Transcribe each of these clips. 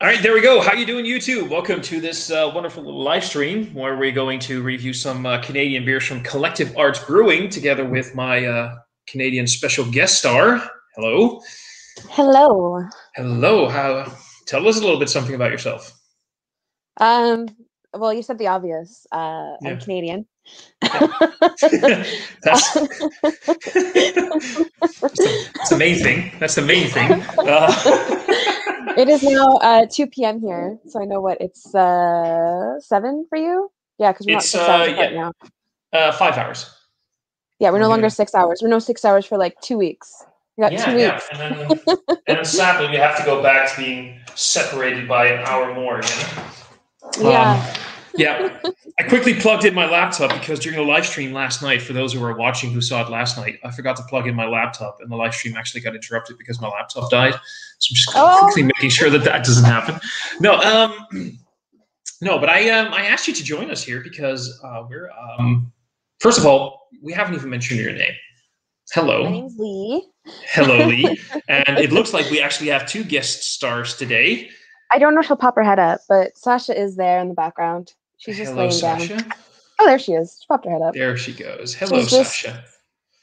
All right, there we go. How you doing, YouTube? Welcome to this wonderful little live stream where we're going to review some Canadian beers from Collective Arts Brewing together with my Canadian special guest star. Hello. Hello. Hello. Tell us a little bit something about yourself. Well, you said the obvious. Yeah. I'm Canadian. Yeah. That's the main thing. That's the main thing. It is now 2 p.m. here, so I know what it's 7 for you. Yeah, because we're not 6 hours apart now. 5 hours. Yeah, we're no longer 6 hours. We're no 6 hours for like 2 weeks. We got 2 weeks. And then sadly we have to go back to being separated by an hour more again. Yeah. Yeah. I quickly plugged in my laptop because during the live stream last night, for those who were watching who saw it last night, I forgot to plug in my laptop and the live stream actually got interrupted because my laptop died. So I'm just quickly making sure that doesn't happen. No, but I asked you to join us here because we're first of all, we haven't even mentioned your name. Hello. My name's Lee. Hello, Lee. And it looks like we actually have 2 guest stars today. I don't know if she'll pop her head up, but Sasha is there in the background. She's just laying Sasha. down. Oh, there she is. She popped her head up. There she goes. Hello, Sasha.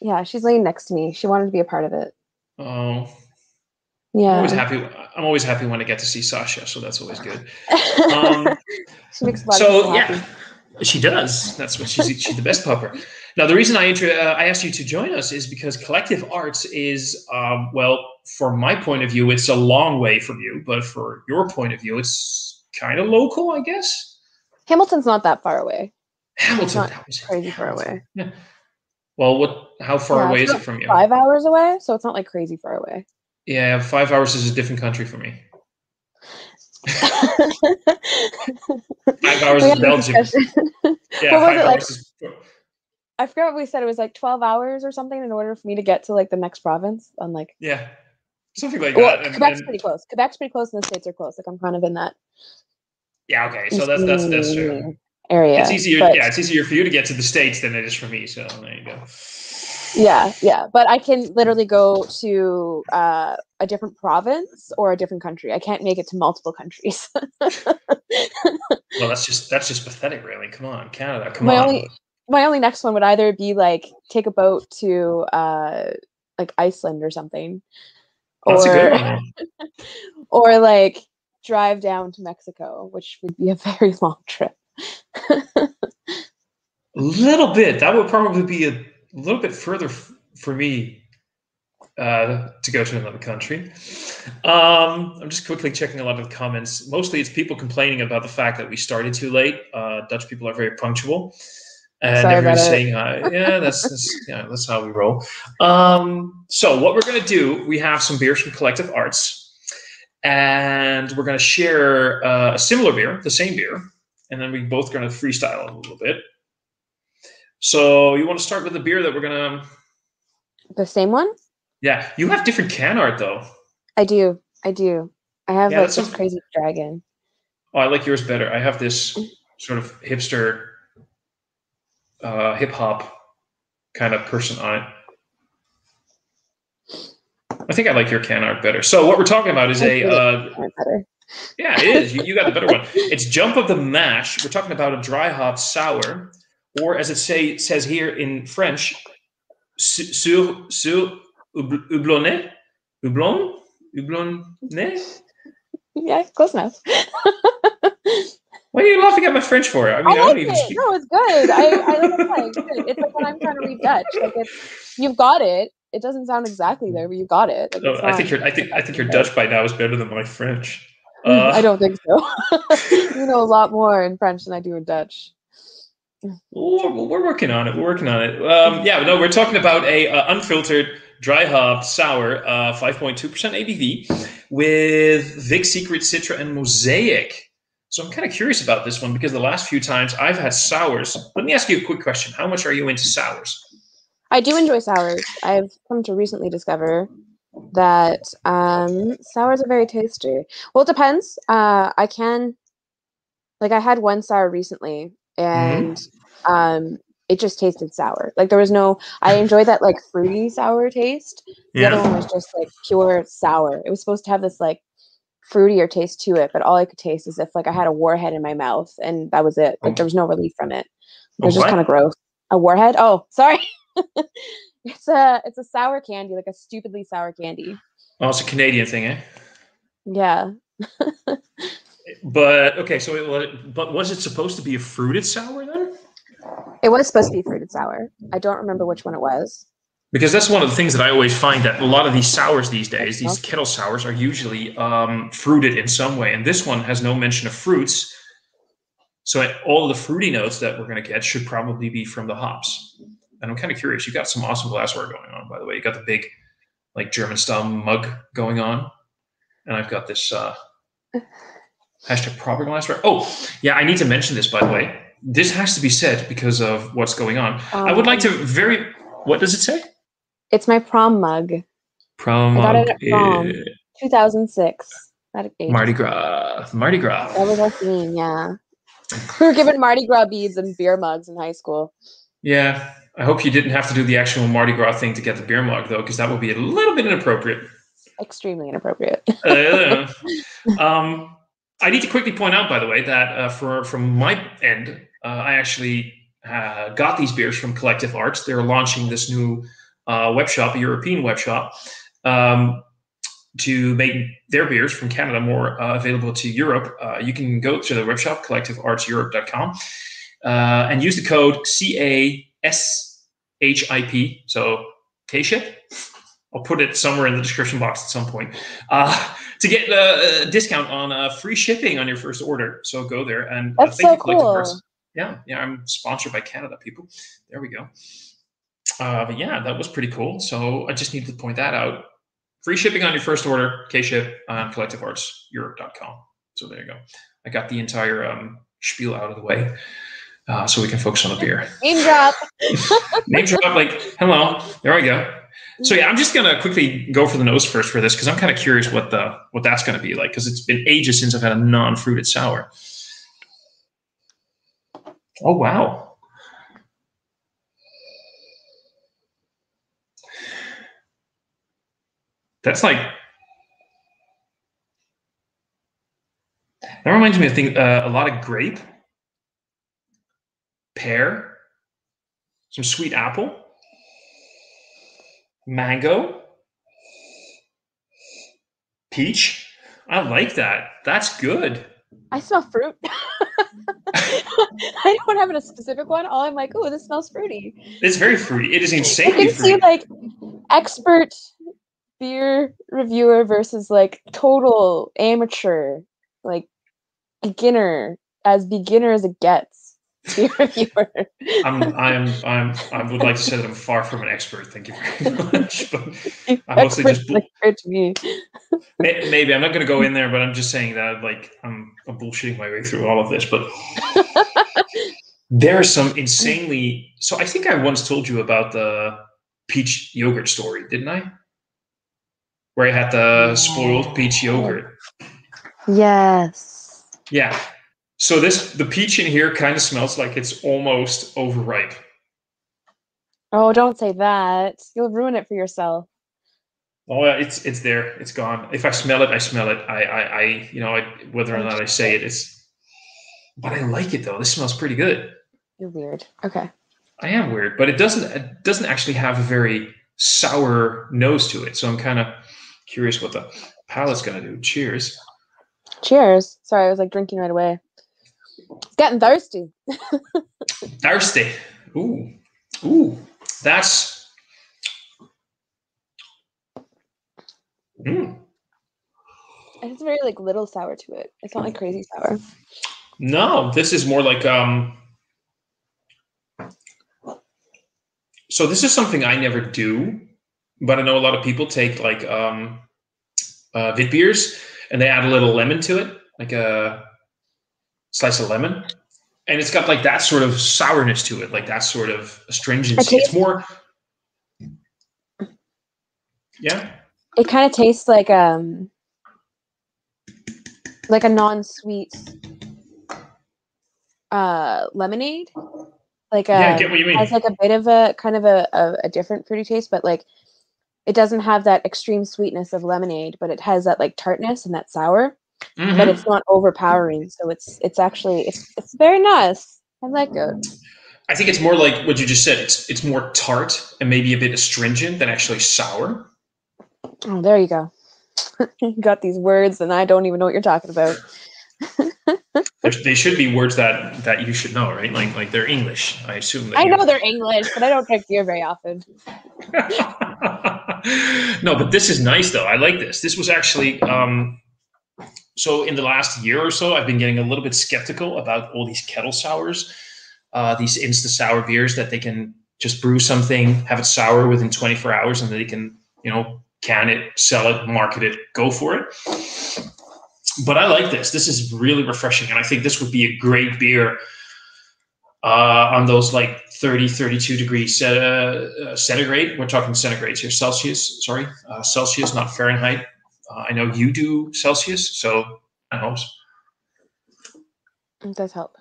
Yeah, she's laying next to me. She wanted to be a part of it. Oh. Yeah. I'm always happy when I get to see Sasha, so that's always good. She makes a lot of people happy. She does. That's what she's the best pupper. Now, the reason I asked you to join us is because Collective Arts is, well, from my point of view, it's a long way from you, but for your point of view, it's kind of local, I guess. Hamilton's not that far away. Hamilton, that was crazy far away. Yeah. Well, how far away is it from you? 5 hours away, so it's not like crazy far away. Yeah, 5 hours is a different country for me. 5 hours is Belgium. Yeah, 5 hours is... I forgot what we said. It was like 12 hours or something in order for me to get to like the next province. On like something like that. And Quebec's pretty close. Quebec's pretty close, and the States are close. Like I'm kind of in that. Yeah. Okay. So that's true. Area. It's easier. Yeah, it's easier for you to get to the States than it is for me. So there you go. Yeah. But I can literally go to a different province or a different country. I can't make it to multiple countries. Well, that's just pathetic, really. Come on, Canada. Come on. My only next one would either be like take a boat to like Iceland or something, That's a good one. or like drive down to Mexico, which would be a very long trip. A little bit. That would probably be a little bit further for me to go to another country. I'm just quickly checking a lot of the comments. Mostly it's people complaining about the fact that we started too late. Dutch people are very punctual. And everyone's saying, yeah, that's how we roll. So what we're going to do, we have some beers from Collective Arts, and we're going to share a similar beer, the same beer, and then we're both going to freestyle a little bit. So you want to start with the beer that we're going to... The same one? Yeah. You have different can art, though. I do. I have like this crazy dragon. Oh, I like yours better. I have this sort of hipster... hip-hop kind of person on it. I think I like your can art better. So what we're talking about is yeah, it is. You got the better one. It's Jump of the Mash. We're talking about a dry hop sour, or as it says here in French, sur houblonné. Houblonné? Yeah, close enough. What are you laughing at my French for? I mean, I don't even speak. No, it's good. I don't know. It's like when I'm trying to read Dutch. Like you've got it. It doesn't sound exactly there, but you got it. Like, I think your Dutch by now is better than my French. I don't think so. You know a lot more in French than I do in Dutch. We're working on it. Yeah, no, we're talking about a unfiltered dry hop sour, 5.2% ABV with Vic Secret, Citra, and Mosaic. So I'm kind of curious about this one because the last few times I've had sours. Let me ask you a quick question. How much are you into sours? I do enjoy sours. I've come to recently discover that sours are very tasty. Well, it depends. I had one sour recently and it just tasted sour. Like there was I enjoyed that like fruity sour taste. The other one was just like pure sour. It was supposed to have this like fruity or taste to it, but all I could taste is if like I had a warhead in my mouth and that was it. Like there was no relief from it. It was just kind of gross. A warhead? Oh, sorry. It's a sour candy, like a stupidly sour candy. Oh, it's a Canadian thing, eh? Yeah. But okay, but was it supposed to be a fruited sour then? It was supposed to be fruited sour. I don't remember which one it was. Because that's one of the things that I always find, that a lot of these sours these days, these kettle sours, are usually fruited in some way, and this one has no mention of fruits. So all of the fruity notes that we're going to get should probably be from the hops. And I'm kind of curious. You got some awesome glassware going on, by the way. You got the big, like, German-style mug going on, and I've got this hashtag proper glassware. Oh, yeah, I need to mention this, by the way. This has to be said because of what's going on. I would like to what does it say? It's my prom mug. Prom I got mug. it at prom, 2006. Mardi Gras. Mardi Gras. That was our theme, yeah. We were given Mardi Gras beads and beer mugs in high school. Yeah. I hope you didn't have to do the actual Mardi Gras thing to get the beer mug, though, because that would be a little bit inappropriate. Extremely inappropriate. I need to quickly point out, by the way, that from my end, I actually got these beers from Collective Arts. They're launching this new web shop, a European web shop, to make their beers from Canada more available to Europe. You can go to the web shop, collectiveartseurope.com, and use the code CASHIP, so KSHIP. I'll put it somewhere in the description box at some point, to get a discount on free shipping on your first order. So go there, and that's thank so you, Collective cool. Arts. Yeah, I'm sponsored by Canada, people. There we go. But yeah, that was pretty cool. So I just needed to point that out. Free shipping on your first order, KShip on collectiveartseurope.com. So there you go. I got the entire spiel out of the way, so we can focus on the beer. Name drop. Name drop, like, hello. There we go. So yeah, I'm just gonna quickly go for the nose first for this, because I'm kind of curious what that's gonna be like, because it's been ages since I've had a non-fruited sour. Oh wow. That's like, that reminds me of a lot of grape, pear, some sweet apple, mango, peach. I like that. That's good. I smell fruit. I don't have a specific one. All I'm like, oh, this smells fruity. It's very fruity. It is insanely you can fruity. see like expert beer reviewer versus like total amateur, like beginner as it gets. Beer reviewer. I would like to say that I'm far from an expert. Thank you very much. But I'm mostly just to me. Maybe I'm not going to go in there, but I'm just saying that, like, I'm bullshitting my way through all of this. But there's some insanely. So I think I once told you about the peach yogurt story, didn't I? Where I had the spoiled peach yogurt. Yes. Yeah. So the peach in here kind of smells like it's almost overripe. Oh, don't say that. You'll ruin it for yourself. Oh, it's there. It's gone. If I smell it, I smell it. Whether or not I say it, but I like it though. This smells pretty good. You're weird. Okay. I am weird, but it doesn't actually have a very sour nose to it. So I'm kind of curious what the palate's gonna do. Cheers. Cheers. Sorry, I was like drinking right away. It's getting thirsty. Thirsty. Ooh. That's. It's very like little sour to it. It's not like crazy sour. No, this is more like So this is something I never do, but I know a lot of people take like wit beers and they add a little lemon to it, like a slice of lemon, and it's got like that sort of sourness to it, like that sort of astringency. It's more, yeah. It kind of tastes like a non-sweet lemonade. Like I get what you mean. Has like a bit of a kind of a different fruity taste, but like it doesn't have that extreme sweetness of lemonade, but it has that like tartness and that sour. but it's not overpowering. So it's actually it's very nice. I like it. I think it's more like what you just said. It's more tart and maybe a bit astringent than actually sour. Oh, there you go. You got these words, and I don't even know what you're talking about. They should be words that you should know, right? Like they're English. I assume. I know they're English, but I don't drink beer very often. No, but this is nice though. I like this. This was actually so in the last year or so, I've been getting a little bit skeptical about all these kettle sours, these Insta sour beers that they can just brew something, have it sour within 24 hours, and then they can, can it, sell it, market it, go for it. But I like this. This is really refreshing, and I think this would be a great beer on those like 30, 32 degrees centigrade. We're talking centigrades here, Celsius. Sorry, Celsius, not Fahrenheit. I know you do Celsius, so that helps. It does help.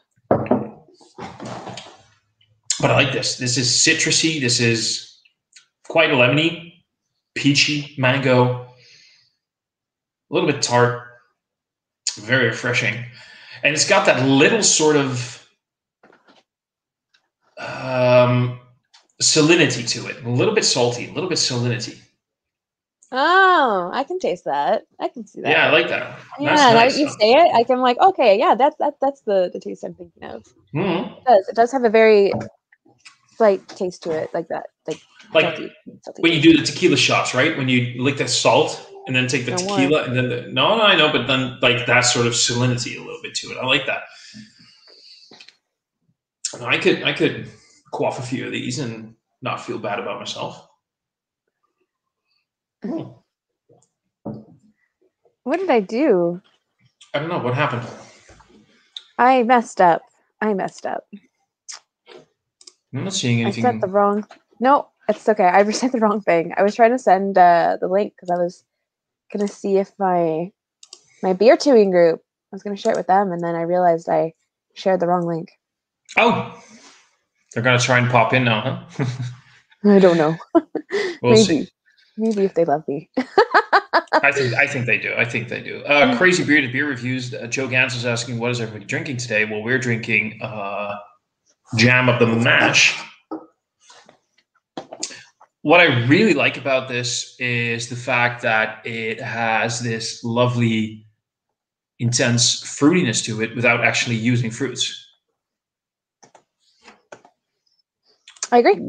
But I like this. This is citrusy. This is quite lemony, peachy, mango, a little bit tart, very refreshing. And it's got that little sort of salinity to it, a little bit salty, a little bit salinity. Oh, I can taste that. I can see that. Yeah, I like that. Yeah, that's now nice. that you say it, I can like, okay, yeah, that's the taste I'm thinking of. Mm-hmm. It does have a very slight taste to it, like that, like salty when you do the tequila shots, right? When you lick the salt and then take the tequila and then no, I know, but then like that sort of salinity a little bit to it. I like that. I could quaff a few of these and not feel bad about myself. What did I do? I don't know. What happened? I messed up. I'm not seeing anything. I sent the wrong... No, it's okay. I sent the wrong thing. I was trying to send the link because I was going to see if my beer tuning group, I was going to share it with them, and then I realized I shared the wrong link. Oh! They're going to try and pop in now, huh? I don't know. We'll see. Maybe if they love me. I think they do. I think they do. Crazy Bearded Beer Reviews. Joe Gans is asking, what is everybody drinking today? Well, we're drinking Jam of the Mash. What I really like about this is the fact that it has this lovely, intense fruitiness to it without actually using fruits. I agree.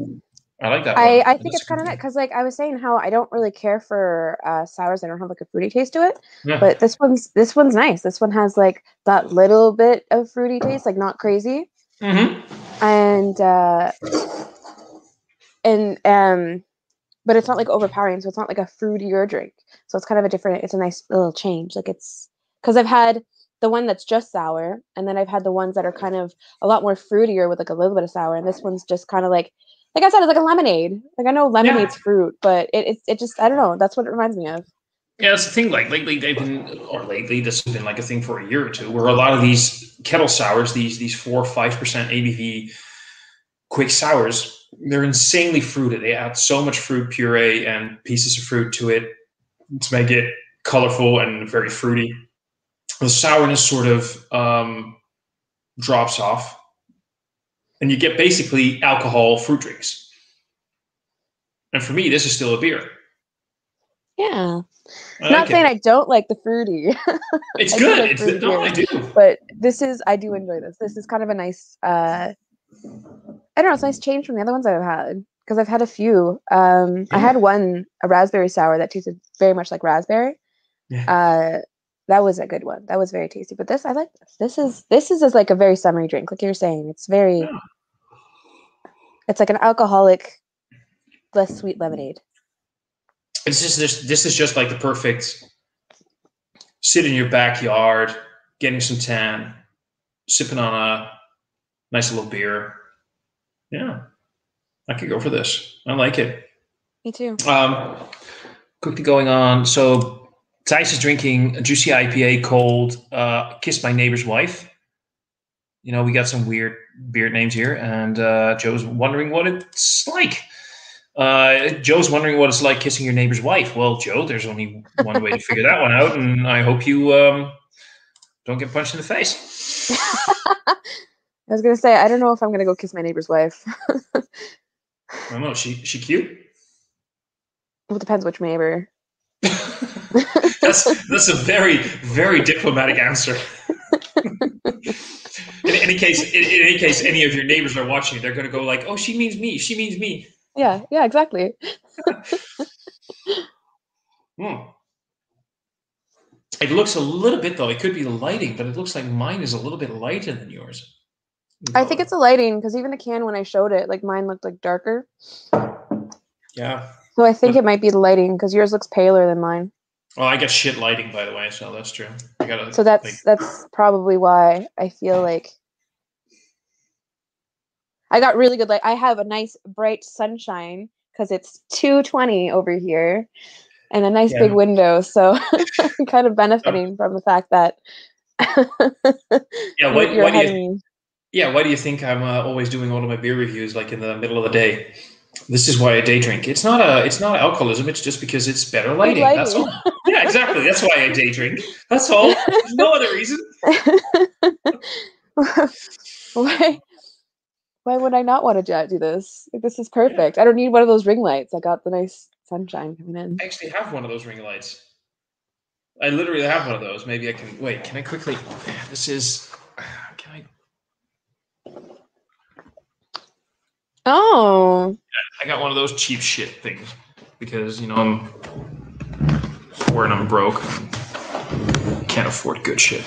I like that. I think it's kind of nice because, like I was saying, how I don't really care for sours that don't have like a fruity taste to it. Yeah. But this one's nice. This one has like that little bit of fruity taste, like not crazy. Mm-hmm. But it's not like overpowering, so it's not like a fruitier drink. So it's kind of it's a nice little change. Like it's because I've had the one that's just sour, and then I've had the ones that are kind of a lot more fruitier with like a little bit of sour, and this one's just kind of like I said, it's like a lemonade. Like I know lemonade's fruit, but it just I don't know. That's what it reminds me of. Yeah, that's the thing. Like lately, this has been like a thing for a year or two, where a lot of these kettle sours, these 4 or 5% ABV quick sours, they're insanely fruited. They add so much fruit puree and pieces of fruit to it to make it colorful and very fruity. The sourness sort of drops off. And you get basically alcohol fruit drinks. And for me, this is still a beer. Yeah. Not saying I don't like the fruity. It's good. I do. But I do enjoy this. This is kind of a nice, I don't know, it's a nice change from the other ones I've had. Because I've had a few. I had a raspberry sour that tasted very much like raspberry. Yeah. That was a good one. That was very tasty. But this, I like this. This is like a very summery drink, like you're saying. It's very, it's like an alcoholic, less sweet lemonade. It's just this is just like the perfect sit in your backyard, getting some tan, sipping on a nice little beer. Yeah, I could go for this. I like it. Me too. Quickly going on. So Thijs is drinking a juicy IPA called Kiss My Neighbor's Wife. You know, we got some weird beard names here, and Joe's wondering what it's like. Joe's wondering what it's like kissing your neighbor's wife. Well, Joe, there's only one way to figure that one out, and I hope you don't get punched in the face. I was gonna say, I don't know if I'm gonna go kiss my neighbor's wife. I don't know. She cute? Well, it depends which neighbor. That's a very, very diplomatic answer. In any case, any of your neighbors are watching, they're going to go like, "Oh, she means me. She means me." Yeah, exactly. It looks a little bit, though. It could be the lighting, but it looks like mine is a little bit lighter than yours. I think it's the lighting, because even the can, when I showed it, like mine looked like darker. Yeah. So I think it might be the lighting, because yours looks paler than mine. Well, I get shit lighting, by the way, so that's true. So that's probably why I feel like I got really good light. I have a nice bright sunshine because it's 2:20 over here, and a nice big window, so I'm kind of benefiting from the fact that you're ahead of me. Yeah, why do you think I'm always doing all of my beer reviews like in the middle of the day? This is why I day drink. It's not alcoholism. It's just because it's better lighting. That's all. Yeah, exactly. That's why I day drink. That's all. There's no other reason. Why would I not want to do this? Like, this is perfect. Yeah. I don't need one of those ring lights. I got the nice sunshine coming in. I actually have one of those ring lights. I literally have one of those. Maybe I can wait. Can I quickly? This is. Can I? Oh. I got one of those cheap shit things because I'm poor and I'm broke. Can't afford good shit.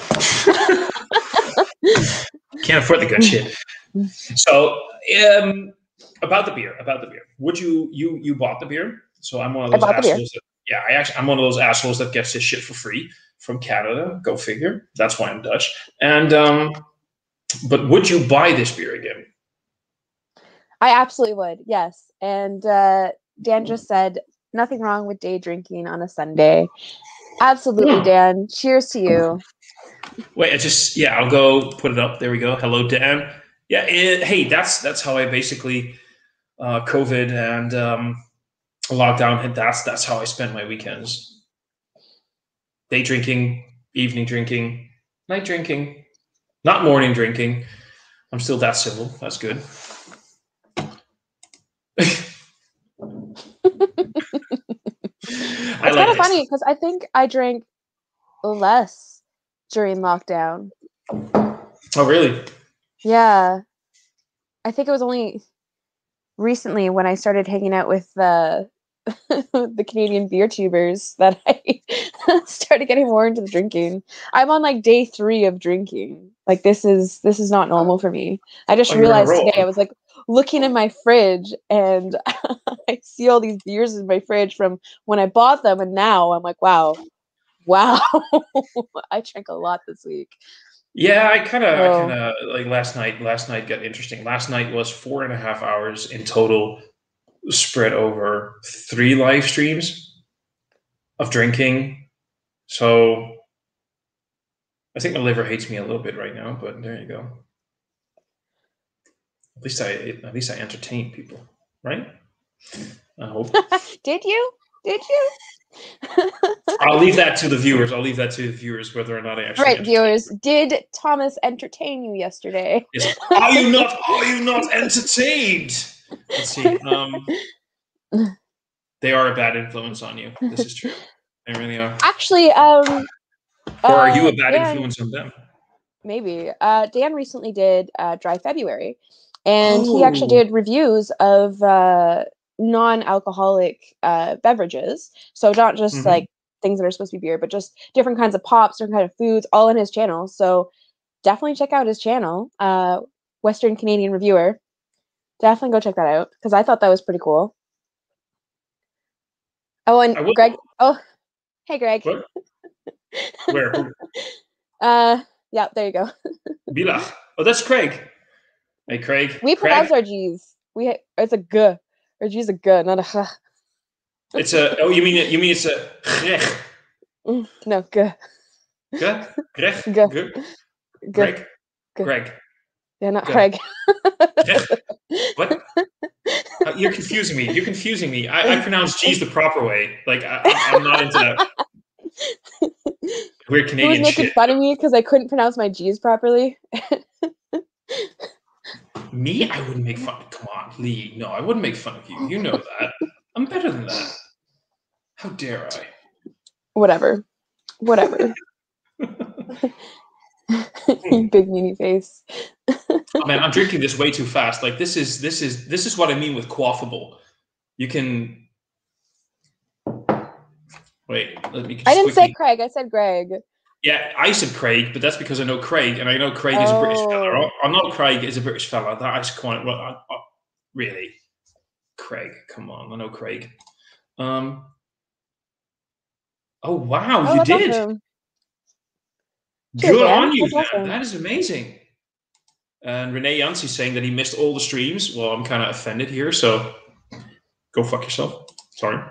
Can't afford the good shit. So, about the beer. Would you bought the beer? So I'm one of those assholes. I'm one of those assholes that gets this shit for free from Canada. Go figure. That's why I'm Dutch. And but would you buy this beer again? I absolutely would. Yes. And Dan just said nothing wrong with day drinking on a Sunday. Absolutely, Dan. Cheers to you. Wait, I'll go put it up. There we go. Hello, Dan. Yeah. Hey, that's how I basically COVID and lockdown hit. That's how I spend my weekends. Day drinking, evening drinking, night drinking, not morning drinking. I'm still that civil. That's good. It's kind of funny because I think I drank less during lockdown. Oh, really? Yeah. I think it was only recently when I started hanging out with the Canadian beer tubers that I started getting more into the drinking. I'm on like day 3 of drinking. Like this is not normal for me. I just realized today, I was like looking in my fridge and I see all these beers in my fridge from when I bought them, and now I'm like, wow, I drank a lot this week. Yeah, I kind of like last night got interesting. Last night was 4.5 hours in total, spread over 3 live streams of drinking. So I think my liver hates me a little bit right now, but there you go. At least I entertain people, right? I hope. Did you? I'll leave that to the viewers. Whether or not I actually. Right, viewers. Did Thomas entertain you yesterday? Yes. Are you not entertained? Let's see. They are a bad influence on you. This is true. They really are. Actually, or are you a bad influence on them? Maybe. Dan recently did Dry February, and he actually did reviews of non-alcoholic beverages. So not just like things that are supposed to be beer, but just different kinds of pops, different kind of foods, all in his channel. So definitely check out his channel, Western Canadian Reviewer. Definitely go check that out because I thought that was pretty cool. Oh, and Greg. Oh, hey, Greg. What? Where? Yeah, there you go. Bilach. Oh, that's Craig. Hey, Craig. We pronounce our G's. It's a G. Our G's a G, not a H. It's a. Oh, you mean it's a Greg? No, G. G. Greg. G. Greg. Greg. Yeah, not Craig. What? You're confusing me. I pronounce G's the proper way. Like I'm not into that. Weird Who was Canadian making shit. fun of me because I couldn't pronounce my G's properly? Me? I wouldn't make fun. Come on, Lee. No, I wouldn't make fun of you. You know that. I'm better than that. How dare I? Whatever. You big meanie face. Oh, man, I'm drinking this way too fast. Like this is what I mean with quaffable. You can wait. Let me just I didn't quickly. say Craig. I said Greg. Yeah, I said Craig, but that's because I know Craig, and I know Craig is a British fella. I know Craig is a British fella. That is quite well. Really, Craig. Come on, I know Craig. Oh wow, Oh, you that's did. awesome. Cheers, Good man. on you, That's man. awesome. That is amazing. And Renee Yancey saying that he missed all the streams. Well, I'm kind of offended here, so go fuck yourself. Sorry.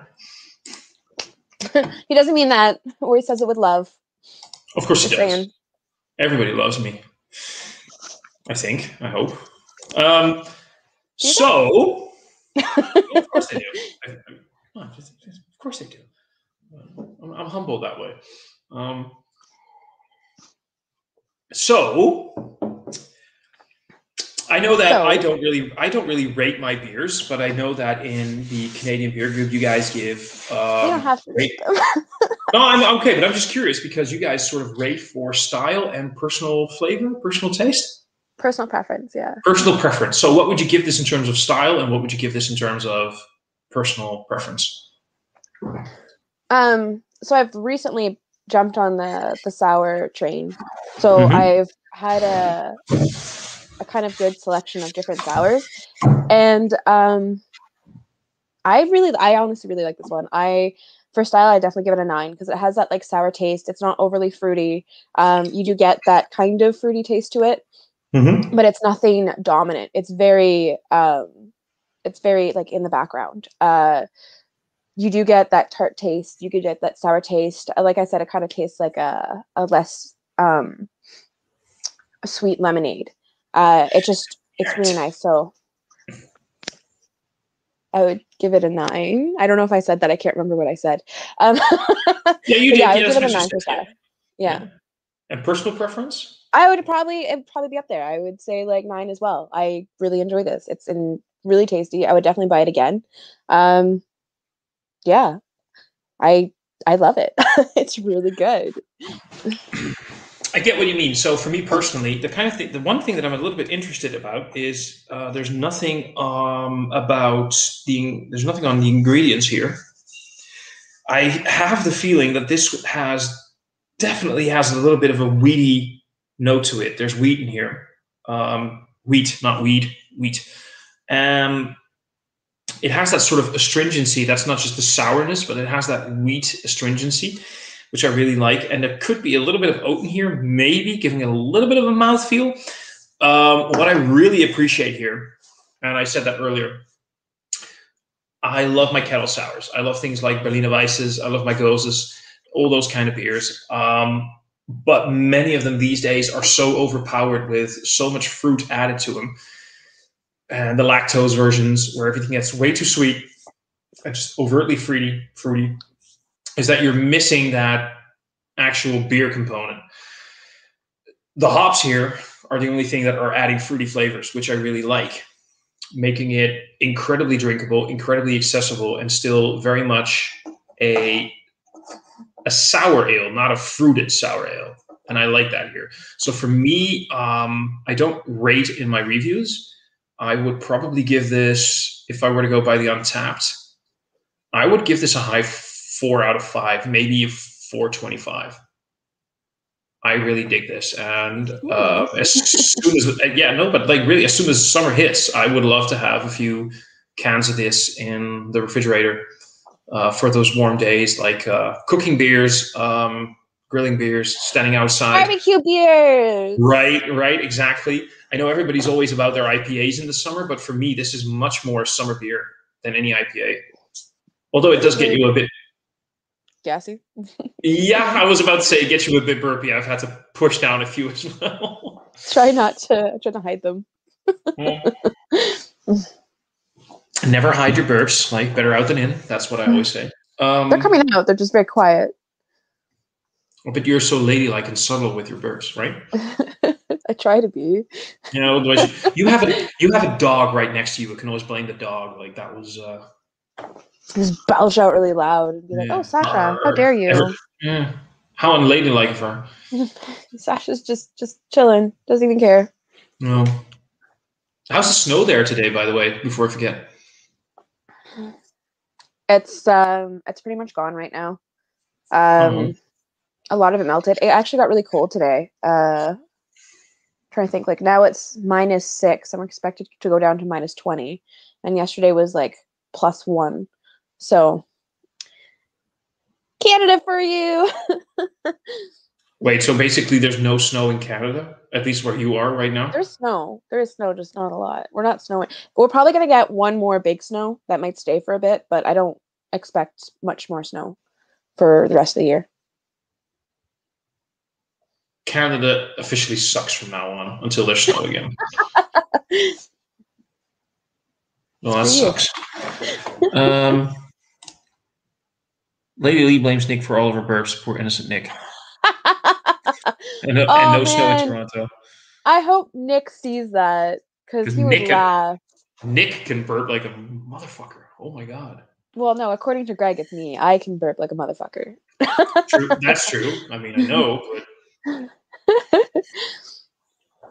He doesn't mean that, or he says it with love. Of course he Just does. saying. Everybody loves me. I think. I hope. Yeah, Of course they do. Of course they do. I'm humble that way. So I know that I don't really rate my beers, but I know that in the Canadian Beer Group, you guys give. You don't have to rate them. No, I'm okay, but I'm just curious because you guys sort of rate for style and personal flavor, personal taste. Personal preference, yeah. Personal preference. So, what would you give this in terms of style, and what would you give this in terms of personal preference? So I've recently jumped on the sour train. So I've had a kind of good selection of different sours, and I honestly really like this one. For style, I definitely give it a 9 because it has that like sour taste. It's not overly fruity. You do get that kind of fruity taste to it, but it's nothing dominant. It's very like in the background. You do get that tart taste. You could get that sour taste. Like I said, it kind of tastes like a less a sweet lemonade. It's really nice. So I would give it a 9. I don't know if I said that. I can't remember what I said. Yeah, you did. Yeah, I would give it a 9 for style. Yeah. And personal preference? It'd probably be up there. I would say like 9 as well. I really enjoy this. It's really tasty. I would definitely buy it again. Yeah, I love it. It's really good. I get what you mean. So for me personally, the one thing that I'm a little bit interested about is there's nothing on the ingredients here. I have the feeling that this definitely has a little bit of a weedy note to it. There's wheat in here. Wheat, not weed, wheat. It has that sort of astringency. That's not just the sourness, but it has that wheat astringency, which I really like. And there could be a little bit of oat in here, maybe giving it a little bit of a mouthfeel. What I really appreciate here, and I said that earlier, I love my Kettle Sours. I love things like Berliner Weisses. I love my Goses, all those kind of beers. But many of them these days are so overpowered with so much fruit added to them. And the lactose versions, where everything gets way too sweet and just overtly fruity, is that you're missing that actual beer component. The hops here are the only thing that are adding fruity flavors, which I really like, making it incredibly drinkable, incredibly accessible, and still very much a sour ale, not a fruited sour ale. And I like that here. So for me, I don't rate in my reviews. I would probably give this, if I were to go by the Untapped, I would give this a high 4 out of 5, maybe a 4.25. I really dig this, and as soon as as soon as summer hits, I would love to have a few cans of this in the refrigerator for those warm days, like cooking beers, grilling beers, standing outside. Barbecue beers. Right, exactly. I know everybody's always about their IPAs in the summer, but for me, this is much more summer beer than any IPA. Although it does get you a bit gassy. Yeah, I was about to say it gets you a bit burpy. I've had to push down a few as well. Try not to hide them. Never hide your burps. Like better out than in. That's what I always say. They're coming out. They're just very quiet. But you're so ladylike and subtle with your burps, right? I try to be. You know, otherwise you have a dog right next to you. You can always blame the dog. Like that was. Just belch out really loud and be like, "Oh, Yeah. Sasha, how dare you?" Yeah. How unladylike of her. Sasha's just chilling, doesn't even care. No. How's the snow there today, by the way? Before I forget. It's pretty much gone right now. Oh. A lot of it melted. It actually got really cold today. Trying to think, like now it's -6. I'm expected to go down to -20, and yesterday was like +1. So Canada for you. Wait, so basically there's no snow in Canada, at least where you are right now? There's snow. There is snow, just not a lot. We're not snowing. We're probably gonna get one more big snow that might stay for a bit, but I don't expect much more snow for the rest of the year. Canada officially sucks from now on until there's snow again. Well, that sucks. Lady Lee blames Nick for all of her burps. Poor innocent Nick. And no snow in Toronto. I hope Nick sees that because he would laugh. Nick can burp like a motherfucker. Oh my god. Well, no, according to Greg, it's me. I can burp like a motherfucker. True, that's true. I mean, I know,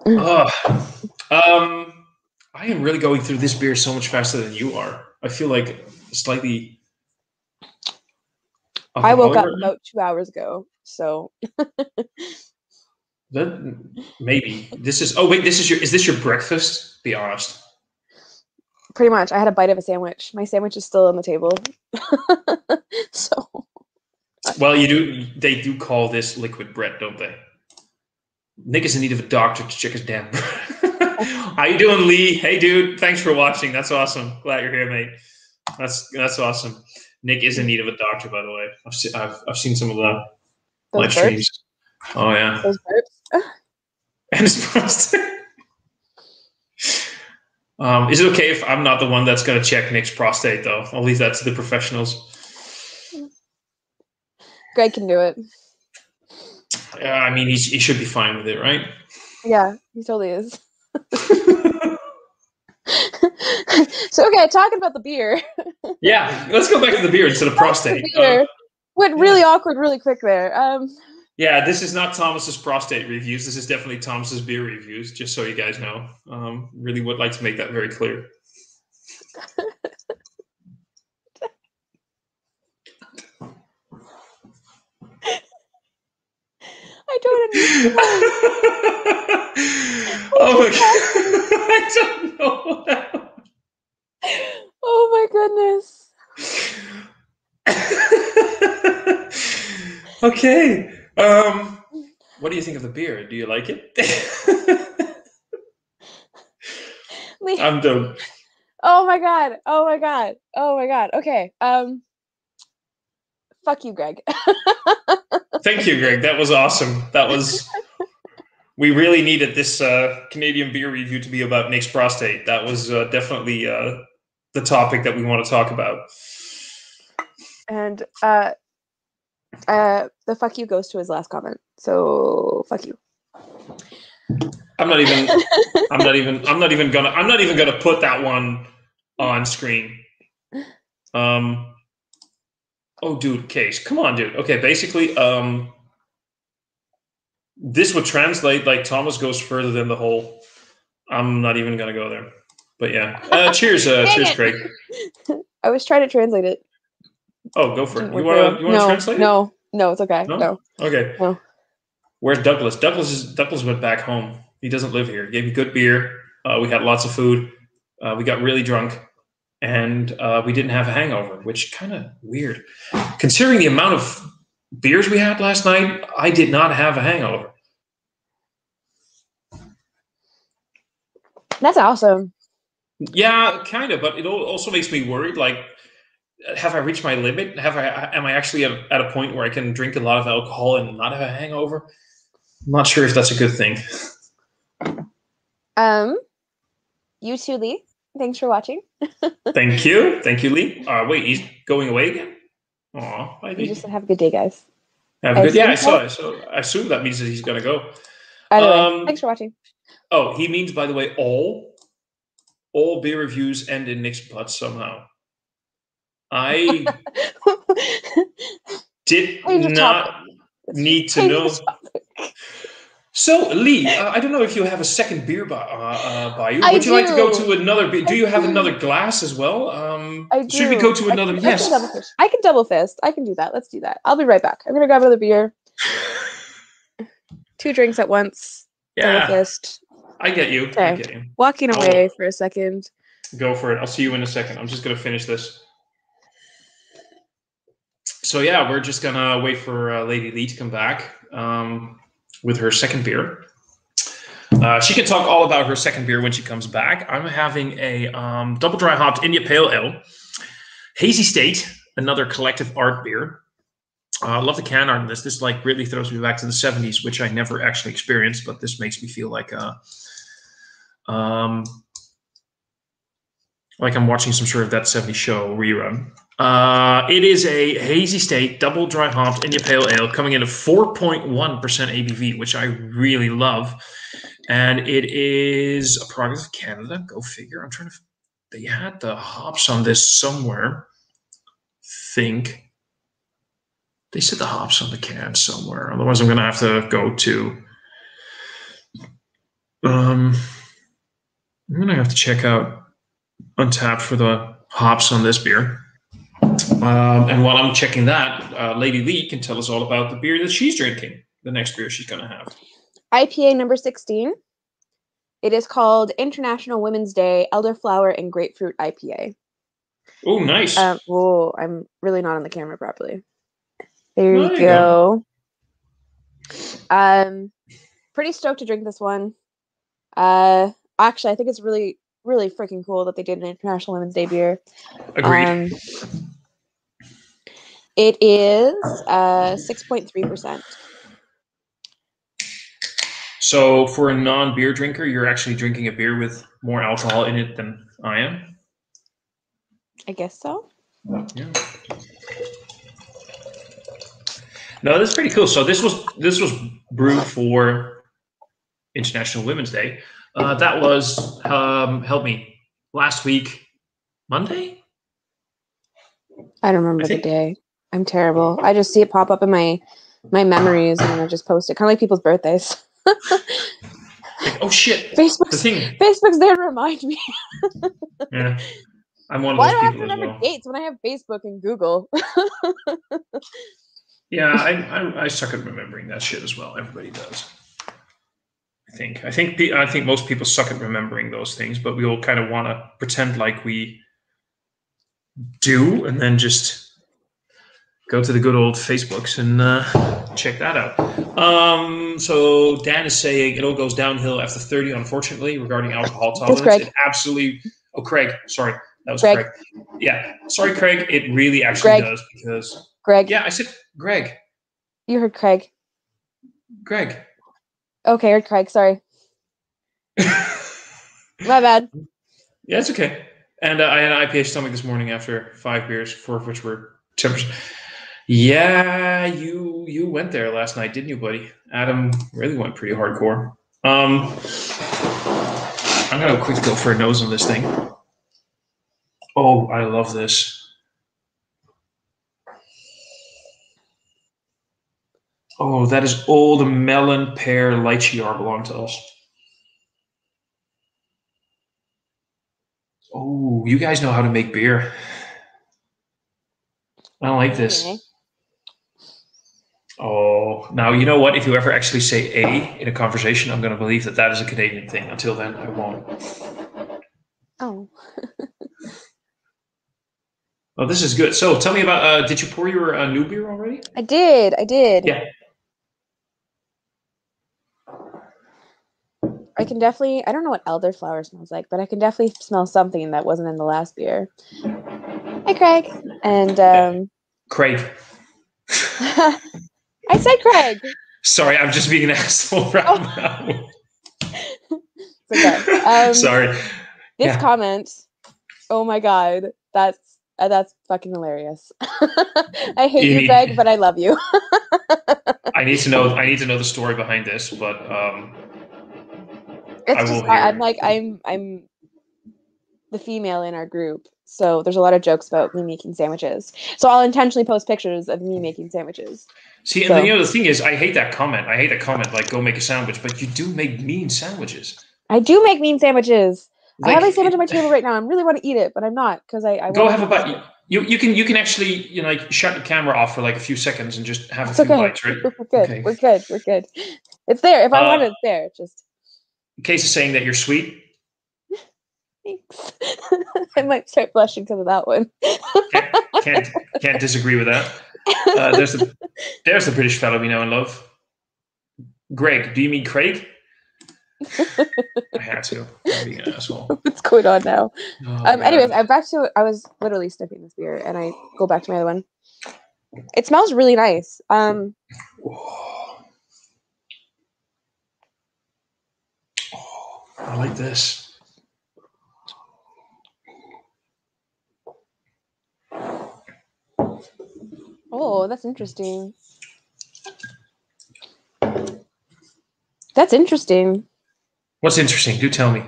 but I am really going through this beer so much faster than you are. I feel like slightly. I woke up about 2 hours ago, so. That maybe this is. Oh wait, is this your breakfast? Be honest. Pretty much, I had a bite of a sandwich. My sandwich is still on the table. So. Well, they do call this liquid bread, don't they? Nick is in need of a doctor to check his damn. How you doing, Lee? Hey, dude. Thanks for watching. That's awesome. Glad you're here, mate. That's awesome. Nick is in need of a doctor, by the way. I've seen some of the live streams. Oh yeah. Those burps. And his prostate. Is it okay if I'm not the one that's going to check Nick's prostate, though? I'll leave that to the professionals. Greg can do it. I mean, he should be fine with it, right? Yeah, he totally is. So, okay, talking about the beer. Yeah, let's go back to the beer instead of prostate. Went really awkward really quick there. Yeah, this is not Thomas's prostate reviews. This is definitely Thomas's beer reviews, just so you guys know. Really would like to make that very clear. I don't understand. Oh my god. I don't know. Oh my goodness. Okay. What do you think of the beer? Do you like it? I'm done. Oh my god. Oh my god. Oh my god. Okay. Fuck you, Greg. Thank you, Greg. That was awesome. We really needed this Canadian beer review to be about Nick's prostate. That was definitely the topic that we want to talk about. And the fuck you goes to his last comment. So fuck you. I'm not even gonna put that one on screen. Oh, dude, Case, come on, dude. Okay, basically, this would translate like Thomas goes further than the whole. I'm not even gonna go there, but yeah. Cheers, cheers, Craig. I was trying to translate it. Oh, go for it. You want to translate it? No, it's okay. No. Okay. No. Where's Douglas? Douglas went back home. He doesn't live here. He gave me good beer. We had lots of food. We got really drunk, and we didn't have a hangover, which kind of weird. Considering the amount of beers we had last night, I did not have a hangover. That's awesome. Yeah, kind of, but it also makes me worried. Like, have I reached my limit? Am I actually at a point where I can drink a lot of alcohol and not have a hangover? I'm not sure if that's a good thing. You too, Lee. Thanks for watching. Thank you, Lee. Wait, he's going away again? Aw, you just said have a good day, guys. Have a good. Yeah, I saw it. So I assume that means that he's gonna go. Either way, thanks for watching. Oh, he means, by the way, all beer reviews end in Nick's butt somehow. I did not need to know. So, Lee, I don't know if you have a second beer by you. Would you like to go to another beer? Do you have another glass as well? I do. Should we go to another? Yes. I can double fist. I can do that. Let's do that. I'll be right back. I'm going to grab another beer. 2 drinks at once. Yeah. Double fist. I get you. Okay. I get you. Walking away for a second. Go for it. I'll see you in a second. I'm just going to finish this. So, yeah, we're just going to wait for Lady Lee to come back with her second beer. She can talk all about her second beer when she comes back. I'm having a double dry hopped India Pale Ale. Hazy State, another collective art beer. I love the can art on this. This like really throws me back to the 70s, which I never actually experienced, but this makes me feel like I'm watching some sort of That 70s Show rerun. It is a Hazy State double dry hopped India Pale Ale coming in at 4.1% ABV, which I really love. And it is a product of Canada. Go figure. I'm trying to. They had the hops on this somewhere. Think. They said the hops on the can somewhere. Otherwise, I'm going to have to go to. I'm going to have to check out Untapped for the hops on this beer. And while I'm checking that, Lady Lee can tell us all about the beer that she's drinking. The next beer she's going to have. IPA number 16. It is called International Women's Day Elderflower and Grapefruit IPA. Oh, nice. I'm really not on the camera properly. There you go. Pretty stoked to drink this one. Actually, I think it's really, really freaking cool that they did an International Women's Day beer. Agreed. It is 6.3%. So for a non-beer drinker, you're actually drinking a beer with more alcohol in it than I am? I guess so. Yeah. No, that's pretty cool. So this was brewed for International Women's Day. That was help me, last week, Monday? I don't remember the day. I'm terrible. I just see it pop up in my memories and I just post it. Kind of like people's birthdays. Like, oh shit! Facebook's there to remind me. Yeah, I'm one of those people. Why do I have to remember dates when I have Facebook and Google? Yeah, I suck at remembering that shit as well. Everybody does. I think most people suck at remembering those things, but we all kind of want to pretend like we do, and then just go to the good old Facebooks and check that out. So Dan is saying it all goes downhill after 30, unfortunately, regarding alcohol tolerance. It absolutely. Oh, Craig. Sorry, that was Craig. Yeah, sorry, Craig. It really actually does because Greg. Yeah, I said Greg. You heard Craig. Greg. Okay, I heard Craig. Sorry. My bad. Yeah, it's okay. And I had an IPA stomach this morning after 5 beers, 4 of which were 10%. Yeah, you went there last night, didn't you, buddy? Adam really went pretty hardcore. I'm gonna quickly go for a nose on this thing. Oh, I love this. Oh, that is all the melon, pear, lychee are belong to us. Oh, you guys know how to make beer. I don't like this. Okay. Oh, now you know what? If you ever actually say "a" in a conversation, I'm going to believe that that is a Canadian thing. Until then, I won't. Oh. Oh, this is good. So, tell me about. Did you pour your new beer already? I did. Yeah. I can definitely. I don't know what elderflower smells like, but I can definitely smell something that wasn't in the last beer. Hi, Craig. And Craig. I said Craig. Sorry, I'm just being an asshole right now. It's okay. Sorry. This comment. Oh my God, that's That's fucking hilarious. I hate You you, need, Greg, but I love you. I need to know. I need to know the story behind this, but I It's will just I'm hear. like I'm the female in our group, so there's a lot of jokes about me making sandwiches. So I'll intentionally post pictures of me making sandwiches. See, and then, So the thing is, I hate that comment. I hate that comment, like, go make a sandwich, but you do make mean sandwiches. I do make mean sandwiches. I have Like, a sandwich on my table right now. I really want to eat it, but I'm not because I go want to have a be bite. distant. You can actually, like, shut the camera off for like a few seconds and just have a It's few okay. bites, right? We're good. Okay. We're good. We're good. It's there. If I want it, it's there. Just Case is saying that you're sweet. thanks. I might start blushing because of that one. Can't can't can't disagree with that. There's the British fellow we know and love. Greg, do you mean Craig? I had to. I'm being an asshole. What's going on now? Oh Anyways, god. I'm back to. I was literally sniffing this beer, and I go back to my other one. It smells really nice. I like this. Oh, that's interesting. That's interesting. What's interesting? Do tell me.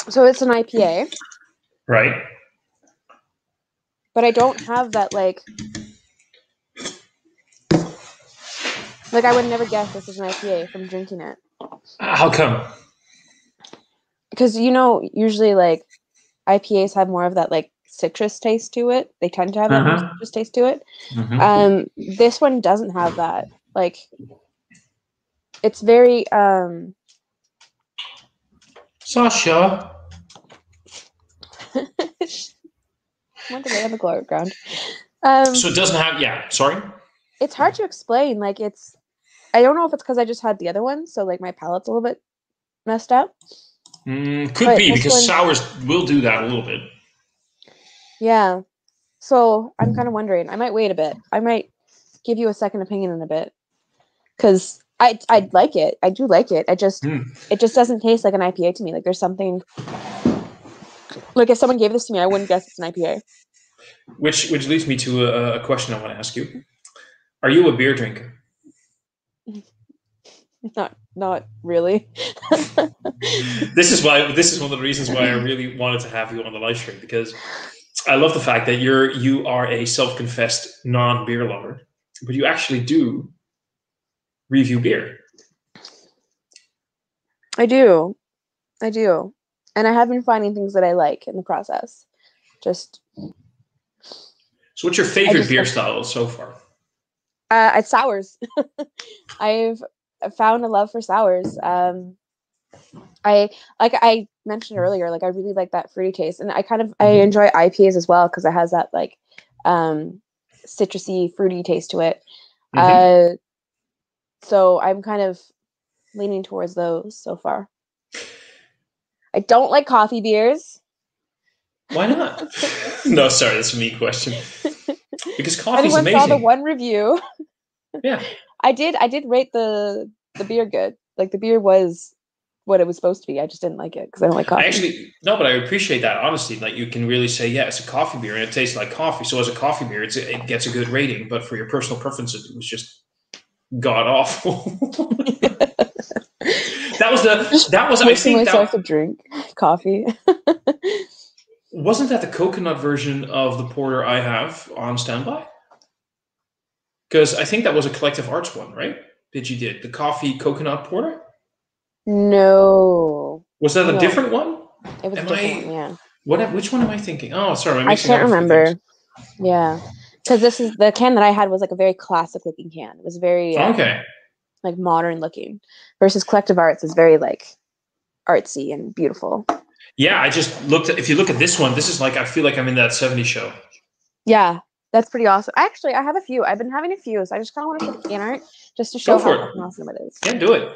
So it's an IPA, Right? but I don't have that like I would never guess this is an IPA from drinking it. How come? Because usually like IPAs have more of that like citrus taste to it. They tend to have that more Uh-huh. citrus taste to it. This one doesn't have that. Like it's very Sasha. want to lay on the ground. So it doesn't have. Yeah. Sorry. It's hard to explain. Like I don't know if it's because I just had the other one, so like my palate's a little bit messed up. Could But be this because one, sours will do that a little bit. yeah. So I'm kind of wondering. I might wait a bit. I might give you a second opinion in a bit because I like it. I do like it. It just doesn't taste like an IPA to me. Like there's something. Like if someone gave this to me, I wouldn't guess it's an IPA. Which leads me to a question I want to ask you. Are you a beer drinker? Not really. This is one of the reasons why I really wanted to have you on the live stream, because I love the fact that you are a self-confessed non-beer lover, but you actually do review beer. I do. And I have been finding things that I like in the process. Just So what's your favorite beer style so far? it's sours. I've found a love for sours. I like I mentioned earlier, like I really like that fruity taste, and I enjoy IPAs as well because it has that like citrusy, fruity taste to it. So I'm kind of leaning towards those so far. I don't like coffee beers. Why not? No, sorry, that's a me question. Because coffee is Anyone amazing. saw the one review? Yeah, I did rate the beer good. Like the beer was what it was supposed to be. I just didn't like it because I don't like coffee. but I appreciate that honesty. Like you can really say, yeah, it's a coffee beer and it tastes like coffee. So as a coffee beer, it gets a good rating. But for your personal preferences, it was just god awful. I think myself a drink coffee. Wasn't that the coconut version of the porter I have on standby? Because I think that was a Collective Arts one, right? That you did the coffee coconut porter. No. Was that a different one? It was a different one, yeah. Which one am I thinking? Oh, sorry, I can't remember. Yeah, because this is the can that I had was like a very classic looking can. It was very like modern looking, versus Collective Arts is very like artsy and beautiful. Yeah, I just looked at. If you look at this one, this is like I feel like I'm in that '70s show. Yeah, that's pretty awesome. Actually, I have a few. I've been having a few, so I just kind of want to show the can art just to show how fucking awesome it is. Yeah, do it.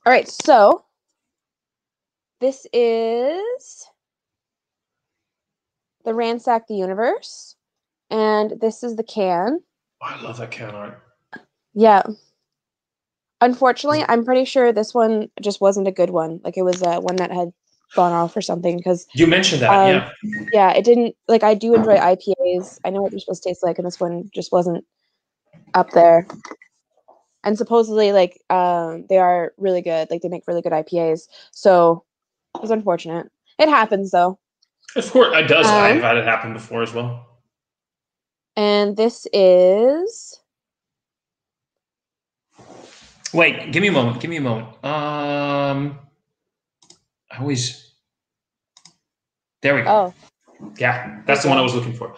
All right, so this is the Ransack the Universe, and this is the can. Oh, I love that can art. Yeah. Unfortunately, I'm pretty sure this one just wasn't a good one. Like it was one that had gone off or something because You mentioned that, yeah. yeah, it didn't like I do enjoy IPAs. I know what they're supposed to taste like, and this one just wasn't up there. And supposedly like they are really good. Like they make really good IPAs. So it was unfortunate. It happens though. Of course, it does. I've had it happen before as well. And this is. Wait, give me a moment. Give me a moment. I always. There we go. Oh. Yeah, that's the one I was looking for.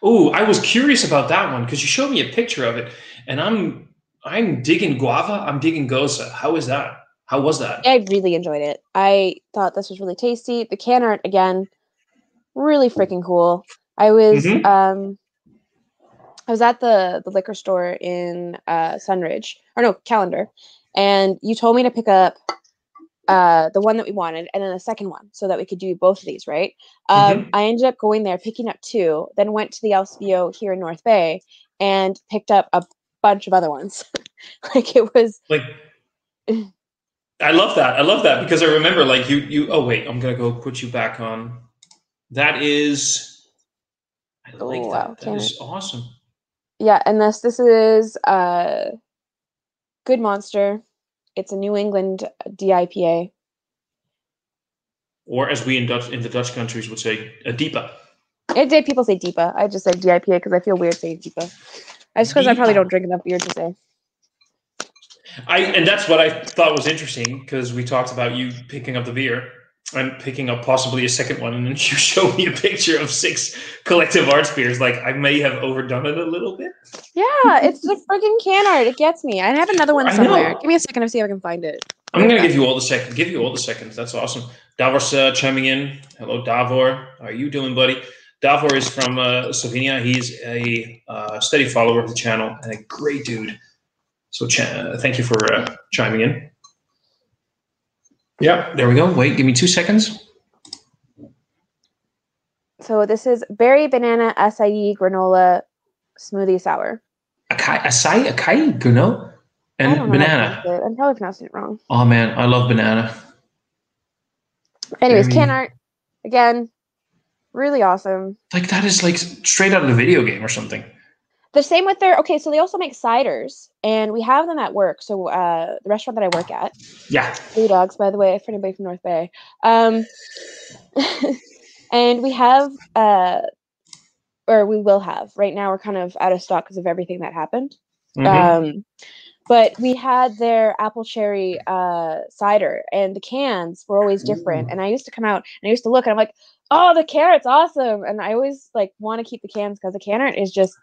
Oh, I was curious about that one because you showed me a picture of it, and I'm digging guava. I'm digging goza. How is that? How was that? I really enjoyed it. I thought this was really tasty. The can art again, really freaking cool. I was at the liquor store in Sunridge, or no, Calendar, and you told me to pick up the one that we wanted and then the second one so that we could do both of these, right? I ended up going there, picking up two, then went to the LCBO here in North Bay and picked up a bunch of other ones. Like it was like. I love that. I love that because I remember like you. Oh wait, I'm gonna go put you back on. That is. I like that. Wow, that is awesome. Yeah, and this is Good Monster. It's a New England DIPA. Or as we in the Dutch countries would say, a DIPA. People say DIPA. I just say DIPA because I feel weird saying DIPA. That's because I probably don't drink enough beer to say. And that's what I thought was interesting because we talked about you picking up the beer and picking up possibly a second one, and then you showed me a picture of 6 Collective Arts beers. Like I may have overdone it a little bit. Yeah, it's the freaking can art. It gets me. I have another one somewhere. Give me a second to see if I can find it. I'm gonna give you all the seconds. Give you all the seconds. That's awesome. Davor's chiming in. Hello, Davor. How are you doing, buddy? Davor is from Slovenia. He's a steady follower of the channel and a great dude. So thank you for chiming in. Yeah, there we go. Wait, give me 2 seconds. So this is berry banana acai granola smoothie sour. Acai granola and banana. I'm probably pronouncing it wrong. Oh man, I love banana. Anyways, can art again, really awesome. Like that is like straight out of the video game or something. The same with their so they also make ciders, and we have them at work. So the restaurant that I work at, yeah, Blue Dogs, by the way, for anybody from North Bay, and we have or we will have right now. We're kind of out of stock because of everything that happened. But we had their apple cherry cider, and the cans were always different. And I used to come out and I used to look, and I'm like, oh, the carrot's awesome. And I always like want to keep the cans because the can art is just.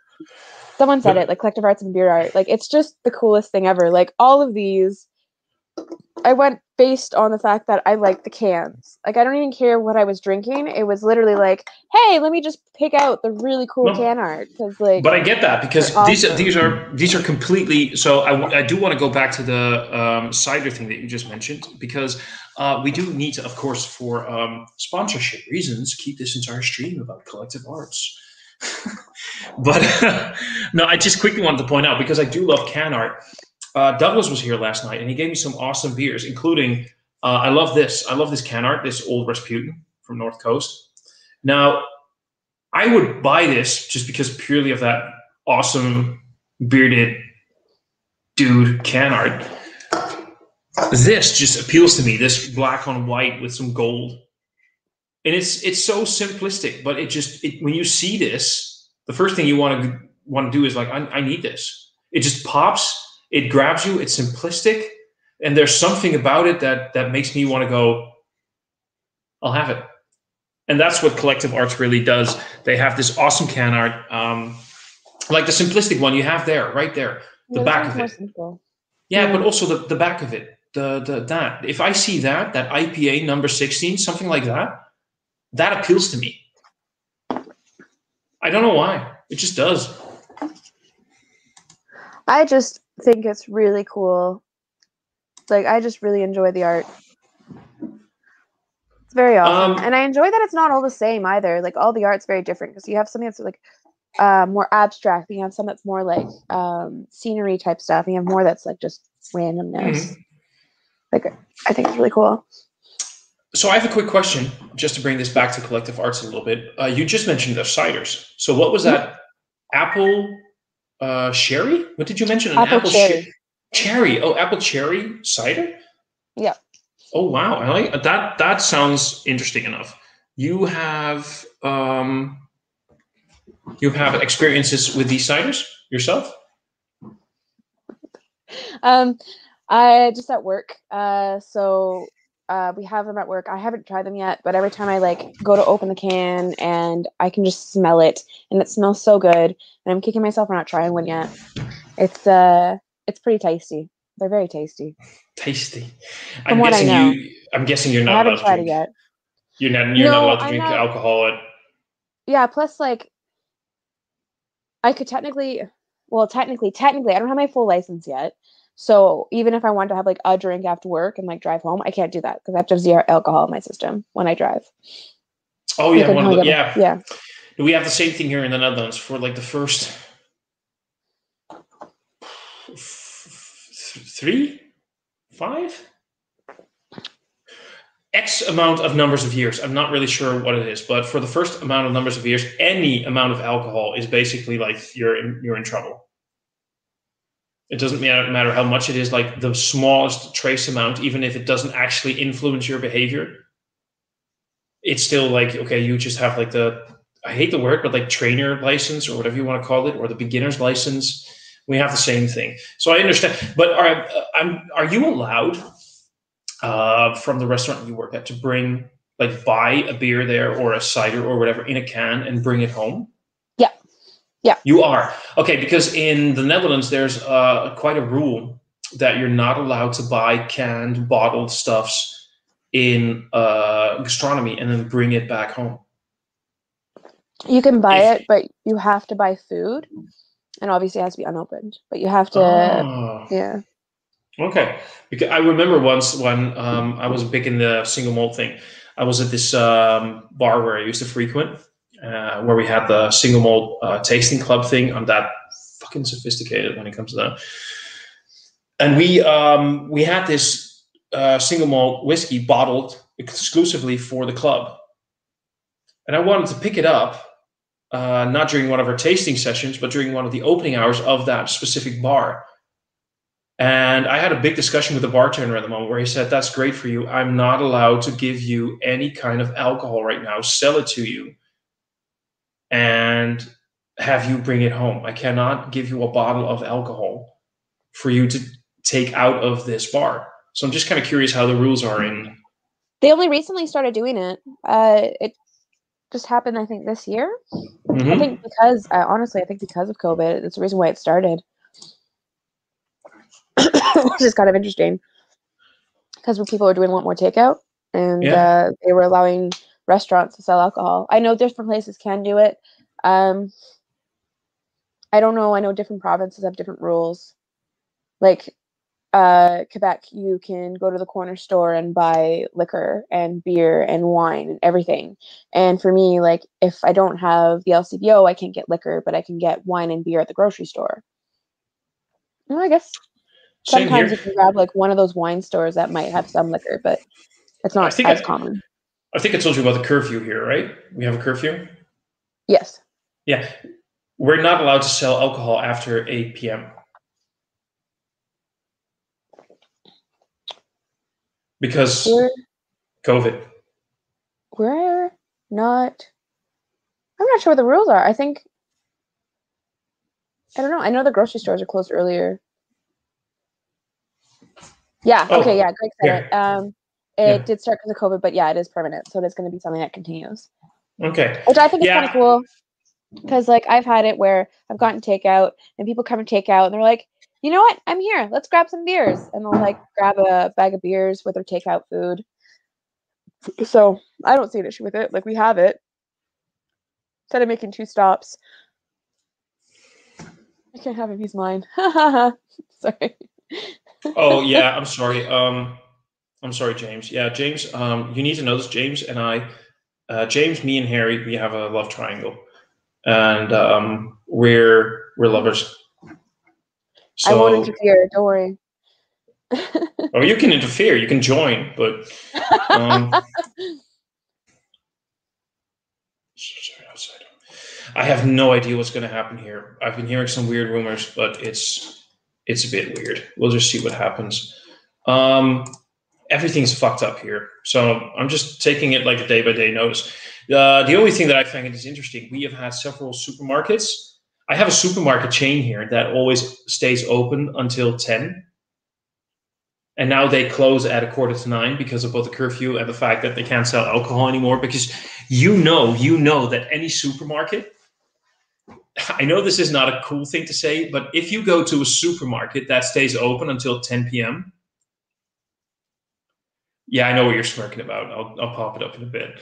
Someone said it, like Collective Arts and Beer Art. Like, it's just the coolest thing ever. Like, all of these, I went based on the fact that I like the cans. Like, I don't even care what I was drinking. It was literally like, hey, let me just pick out the really cool can art. Like, but I get that because awesome. these are completely. So I do want to go back to the cider thing that you just mentioned because we do need to, of course, for sponsorship reasons, keep this entire stream about Collective Arts. But no, I just quickly wanted to point out because I do love can art. Douglas was here last night and he gave me some awesome beers, including I love this can art, this Old Rasputin from North Coast. Now, I would buy this just because purely of that awesome bearded dude can art. This just appeals to me. This black on white with some gold. And it's so simplistic, but when you see this, the first thing you want to do is like, I need this. It just pops, it grabs you, it's simplistic, and there's something about it that makes me want to go, I'll have it. And that's what Collective Arts really does. They have this awesome can art, like the simplistic one you have there, right there, the back of it. Simple. Yeah, but also the back of it, that. If I see that IPA number 16, something like that. That appeals to me. I don't know why. It just does. I just think it's really cool. Like, I just really enjoy the art. very awesome. And I enjoy that it's not all the same either. Like all the art's very different because you have something that's like more abstract. You have some that's more like scenery type stuff. And you have more that's like just randomness. Like I think it's really cool. So I have a quick question, just to bring this back to collective arts a little bit. You just mentioned the ciders. So what was that? Apple sherry? What did you mention? An Apple cherry. Cherry. Oh, apple cherry cider? Yeah. Oh wow, I like that. That sounds interesting enough. You have experiences with these ciders yourself? I just at work. So we have them at work. I haven't tried them yet, but every time I like go to open the can and I can just smell it, and it smells so good. And I'm kicking myself for not trying one yet. It's pretty tasty. They're very tasty. Tasty. From what I know. I'm guessing you're not I haven't allowed to tried drink. it yet. You're not allowed to drink alcohol. Yeah. Plus, like, I could technically, I don't have my full license yet. So even if I want to have like a drink after work and like drive home, I can't do that because I have to have zero alcohol in my system when I drive. Oh yeah, yeah. We have the same thing here in the Netherlands for like the first 5 X amount of numbers of years. I'm not really sure what it is, but for the first amount of numbers of years, any amount of alcohol is basically like you're in trouble. It doesn't matter how much it is, like the smallest trace amount, even if it doesn't actually influence your behavior. It's still like, okay, you just have like I hate the word, but like trainer license or whatever you want to call it, or the beginner's license. We have the same thing. So I understand, but are you allowed from the restaurant you work at to buy a beer there or a cider or whatever in a can and bring it home? Yeah. Yeah. You are. Okay, because in the Netherlands, there's quite a rule that you're not allowed to buy canned, bottled stuffs in gastronomy and then bring it back home. You can buy it, but you have to buy food. And obviously it has to be unopened. But you have to, yeah. Okay. Because I remember once when I was big in the single malt thing, I was at this bar where I used to frequent, where we had the single malt tasting club thing. I'm that fucking sophisticated when it comes to that. And we had this single malt whiskey bottled exclusively for the club. And I wanted to pick it up, not during one of our tasting sessions, but during one of the opening hours of that specific bar. And I had a big discussion with the bartender at the moment where he said, that's great for you. I'm not allowed to give you any kind of alcohol right now, sell it to you, and have you bring it home. I cannot give you a bottle of alcohol for you to take out of this bar. So I'm just kind of curious how the rules are in. They only recently started doing it. It just happened, I think, this year. Mm-hmm. I think because, honestly, I think because of COVID, it's the reason why it started. Which is kind of interesting because people were doing a lot more takeout and they were allowing restaurants to sell alcohol. I know different places can do it. I don't know. I know different provinces have different rules. Like Quebec, you can go to the corner store and buy liquor and beer and wine and everything. And for me, like if I don't have the LCBO, I can't get liquor, but I can get wine and beer at the grocery store. Well, I guess sometimes you can grab like one of those wine stores that might have some liquor, but it's not as common. I think I told you about the curfew here, right? We have a curfew. Yes. Yeah. We're not allowed to sell alcohol after 8 p.m. Because COVID. I'm not sure what the rules are. I don't know. I know the grocery stores are closed earlier. Yeah. Oh, okay. Yeah. Greg said it did start because of COVID, but yeah, it is permanent. So it is going to be something that continues. Okay. Which I think is kind of cool because, like, I've had it where I've gotten takeout and people come and take out and they're like, you know what? I'm here. Let's grab some beers. And they'll like grab a bag of beers with their takeout food. So I don't see an issue with it. Like, we have it. Instead of making 2 stops. I can't have him. He's mine. Sorry. Oh yeah, I'm sorry. I'm I'm sorry, James. Yeah, James. You need to know this, James and I. James, me, and Harry. We have a love triangle, and we're lovers. I won't So, interfere. Don't worry. or you can interfere. You can join, but. Sorry, outside. I have no idea what's going to happen here. I've been hearing some weird rumors, but it's a bit weird. We'll just see what happens. Everything's fucked up here, so I'm just taking it like a day-by-day notice. The only thing that I find is interesting, we have had several supermarkets. I have a supermarket chain here that always stays open until 10. And now they close at 9:15 because of both the curfew and the fact that they can't sell alcohol anymore. Because you know that any supermarket, I know this is not a cool thing to say, but if you go to a supermarket that stays open until 10 p.m., yeah, I know what you're smirking about. I'll pop it up in a bit.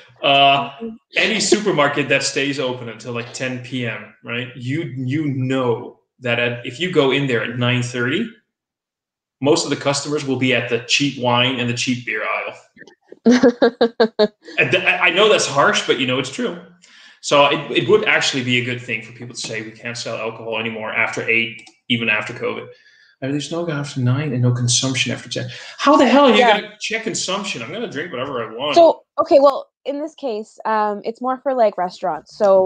Any supermarket that stays open until like 10 p.m., right? You know that if you go in there at 9:30, most of the customers will be at the cheap wine and the cheap beer aisle. And I know that's harsh, but it's true. So it would actually be a good thing for people to say we can't sell alcohol anymore after 8, even after COVID. There's no after 9 and no consumption after 10. How the hell are you going to check consumption? I'm going to drink whatever I want. So, okay, well, in this case, it's more for like restaurants. So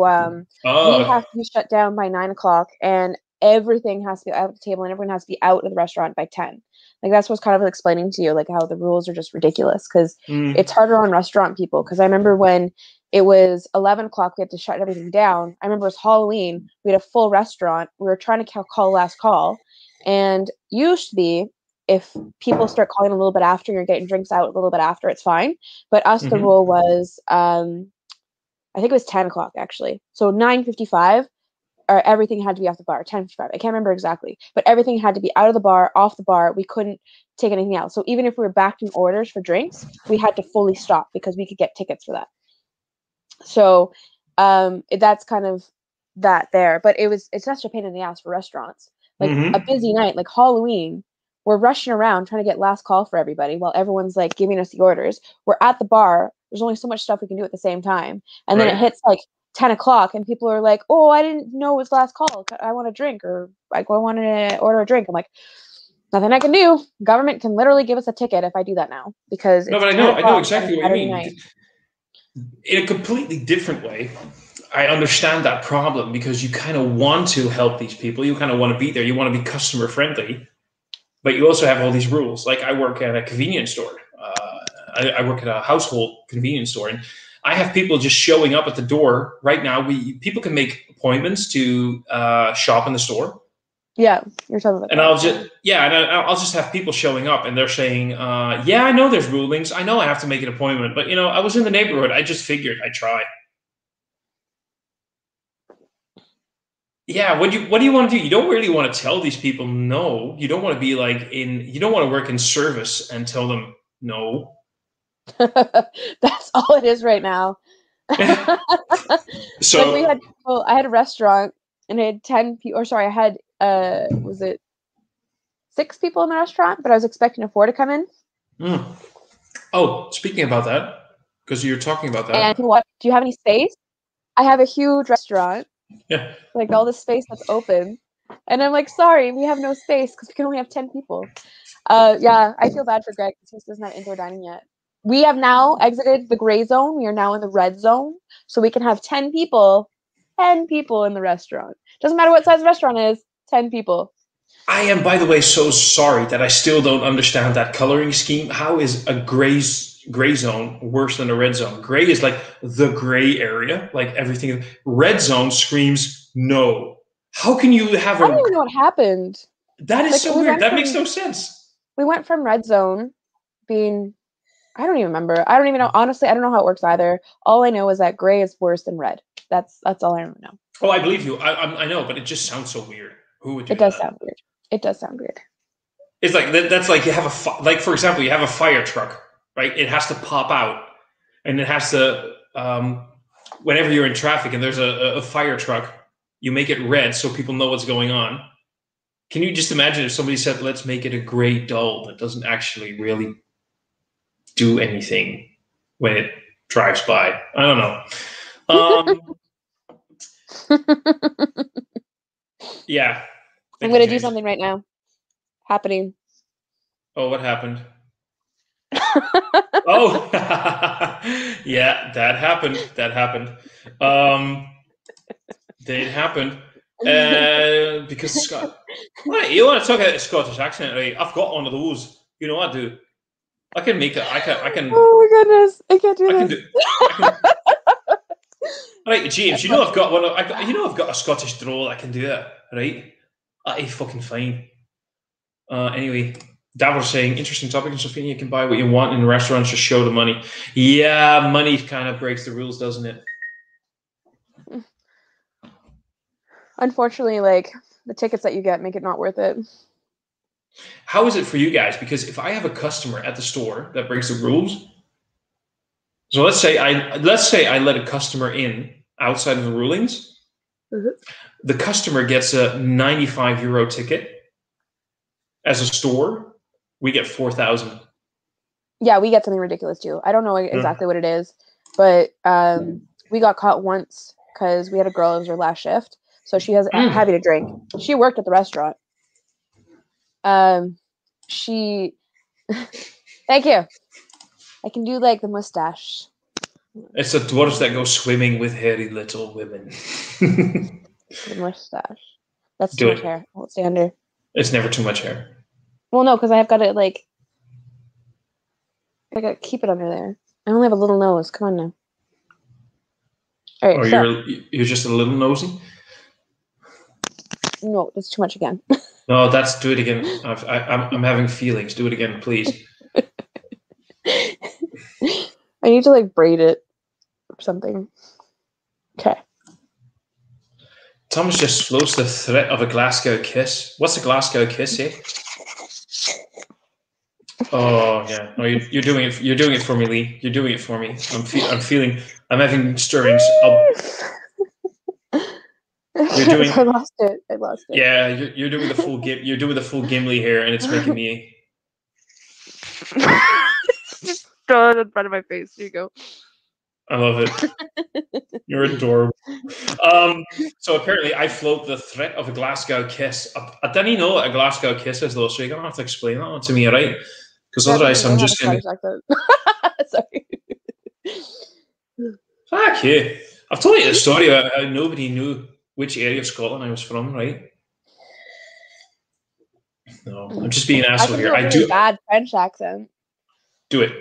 we have to be shut down by 9 o'clock, and everything has to be out of the table, and everyone has to be out of the restaurant by 10. Like, that's what's kind of explaining to you, like, how the rules are just ridiculous, because it's harder on restaurant people. Because I remember when it was 11 o'clock, we had to shut everything down. I remember it was Halloween. We had a full restaurant. We were trying to call last call. And usually, if people start calling a little bit after, you're getting drinks out a little bit after, it's fine. But us, the rule was, I think it was 10 o'clock, actually. So 9:55, or everything had to be off the bar. 10:55, I can't remember exactly. But everything had to be out of the bar, off the bar. We couldn't take anything else. So even if we were backed in orders for drinks, we had to fully stop because we could get tickets for that. So that's kind of that there. But it's such a pain in the ass for restaurants. Like a busy night, like Halloween, we're rushing around trying to get last call for everybody while everyone's like giving us the orders. We're at the bar. There's only so much stuff we can do at the same time. And then it hits like 10 o'clock and people are like, oh, I didn't know it was last call. I want a drink, or like, I want to order a drink. I'm like, nothing I can do. Government can literally give us a ticket if I do that now, because no, but I know exactly what you mean. In a completely different way, I understand that problem, because you kind of want to help these people. You kind of want to be there. You want to be customer friendly, but you also have all these rules. Like, I work at a convenience store. I work at a household convenience store, and I have people just showing up at the door right now. People can make appointments to shop in the store. Yeah, you're talking about. And I'll just have people showing up, and they're saying, "Yeah, I know there's rulings. I know I have to make an appointment, but I was in the neighborhood. I just figured I'd try." Yeah, what do you want to do? You don't really want to tell these people no. You don't want to be like you don't want to work in service and tell them no. That's all it is right now. So like I had a restaurant, and I had 10 people, or sorry, I had was it 6 people in the restaurant, but I was expecting a 4 to come in. Oh, speaking about that, because you're talking about that. And what? Do you have any space? I have a huge restaurant. Yeah. Like all the space that's open. And I'm like, sorry, we have no space because we can only have 10 people. Yeah, I feel bad for Greg because he doesn't have indoor dining yet. We have now exited the gray zone. We are now in the red zone. So we can have 10 people in the restaurant. Doesn't matter what size the restaurant is, 10 people. I am, by the way, so sorry that I still don't understand that coloring scheme. How is a gray zone worse than a red zone? Gray is like the gray area, like everything. Red zone screams no. How can you have I don't even know what happened. That is so weird. That makes no sense. We went from red zone being, I don't even remember. I don't even know. Honestly, I don't know how it works either. All I know is that gray is worse than red. That's all I know. Oh, I believe you. I know, but it just sounds so weird. Who would do that? It does sound weird. It does sound weird. It's like that's like you have for example, you have a fire truck, right? It has to pop out, and it has to whenever you're in traffic and there's a fire truck, you make it red so people know what's going on. Can you just imagine if somebody said, "Let's make it a gray dull that doesn't actually really do anything when it drives by. I don't know. Yeah. I'm going to do something right now. Happening. Oh, what happened? Oh, yeah, that happened. That happened. It happened. Because Scott, right, you want to talk about a Scottish accent, right? I've got one of those. You know, I do. I can make it. I can. Oh my goodness, I can't do this. Right, James. You know I've got one. You know I've got a Scottish drawl. I can do it. Right. That is fucking fine. Anyway, Davos saying interesting topic in Slovenia. You can buy what you want in restaurants. Just show the money. Yeah, money kind of breaks the rules, doesn't it? Unfortunately, like the tickets that you get make it not worth it. How is it for you guys? Because if I have a customer at the store that breaks the rules, so let's say I let a customer in outside of the rulings, the customer gets a 95 euro ticket. As a store, we get 4,000. Yeah, we get something ridiculous too. I don't know exactly what it is, but we got caught once because we had a girl. It was her last shift. So she has heavy to drink. She worked at the restaurant. She, thank you. I can do like the mustache. It's the dwarves that go swimming with hairy little women. The mustache. That's too much hair. I won't stay under. It's never too much hair. Well, no, because I've got to like, I got to keep it under there. I only have a little nose. Come on now. All right. Oh, you're just a little nosy. No, that's too much again. No, do it again. I'm having feelings. Do it again, please. I need to like braid it or something. Okay. Thomas just floats the threat of a Glasgow kiss. What's a Glasgow kiss, eh? Oh yeah, no, you're doing it. You're doing it for me, Lee. You're doing it for me. I'm having stirrings. I lost it. Yeah, you're doing the full You're doing the full Gimli here, and it's making me. Just throw it in front of my face. Here you go. I love it. You're adorable. So apparently, I float the threat of a Glasgow kiss. I didn't know what a Glasgow kiss is, though, so you're gonna have to explain that to me, right? Because otherwise, I'm just gonna. Sorry. Fuck you! I've told you the story about how nobody knew which area of Scotland I was from, right? No, I'm just being an asshole here. I do a bad French accent. Do it.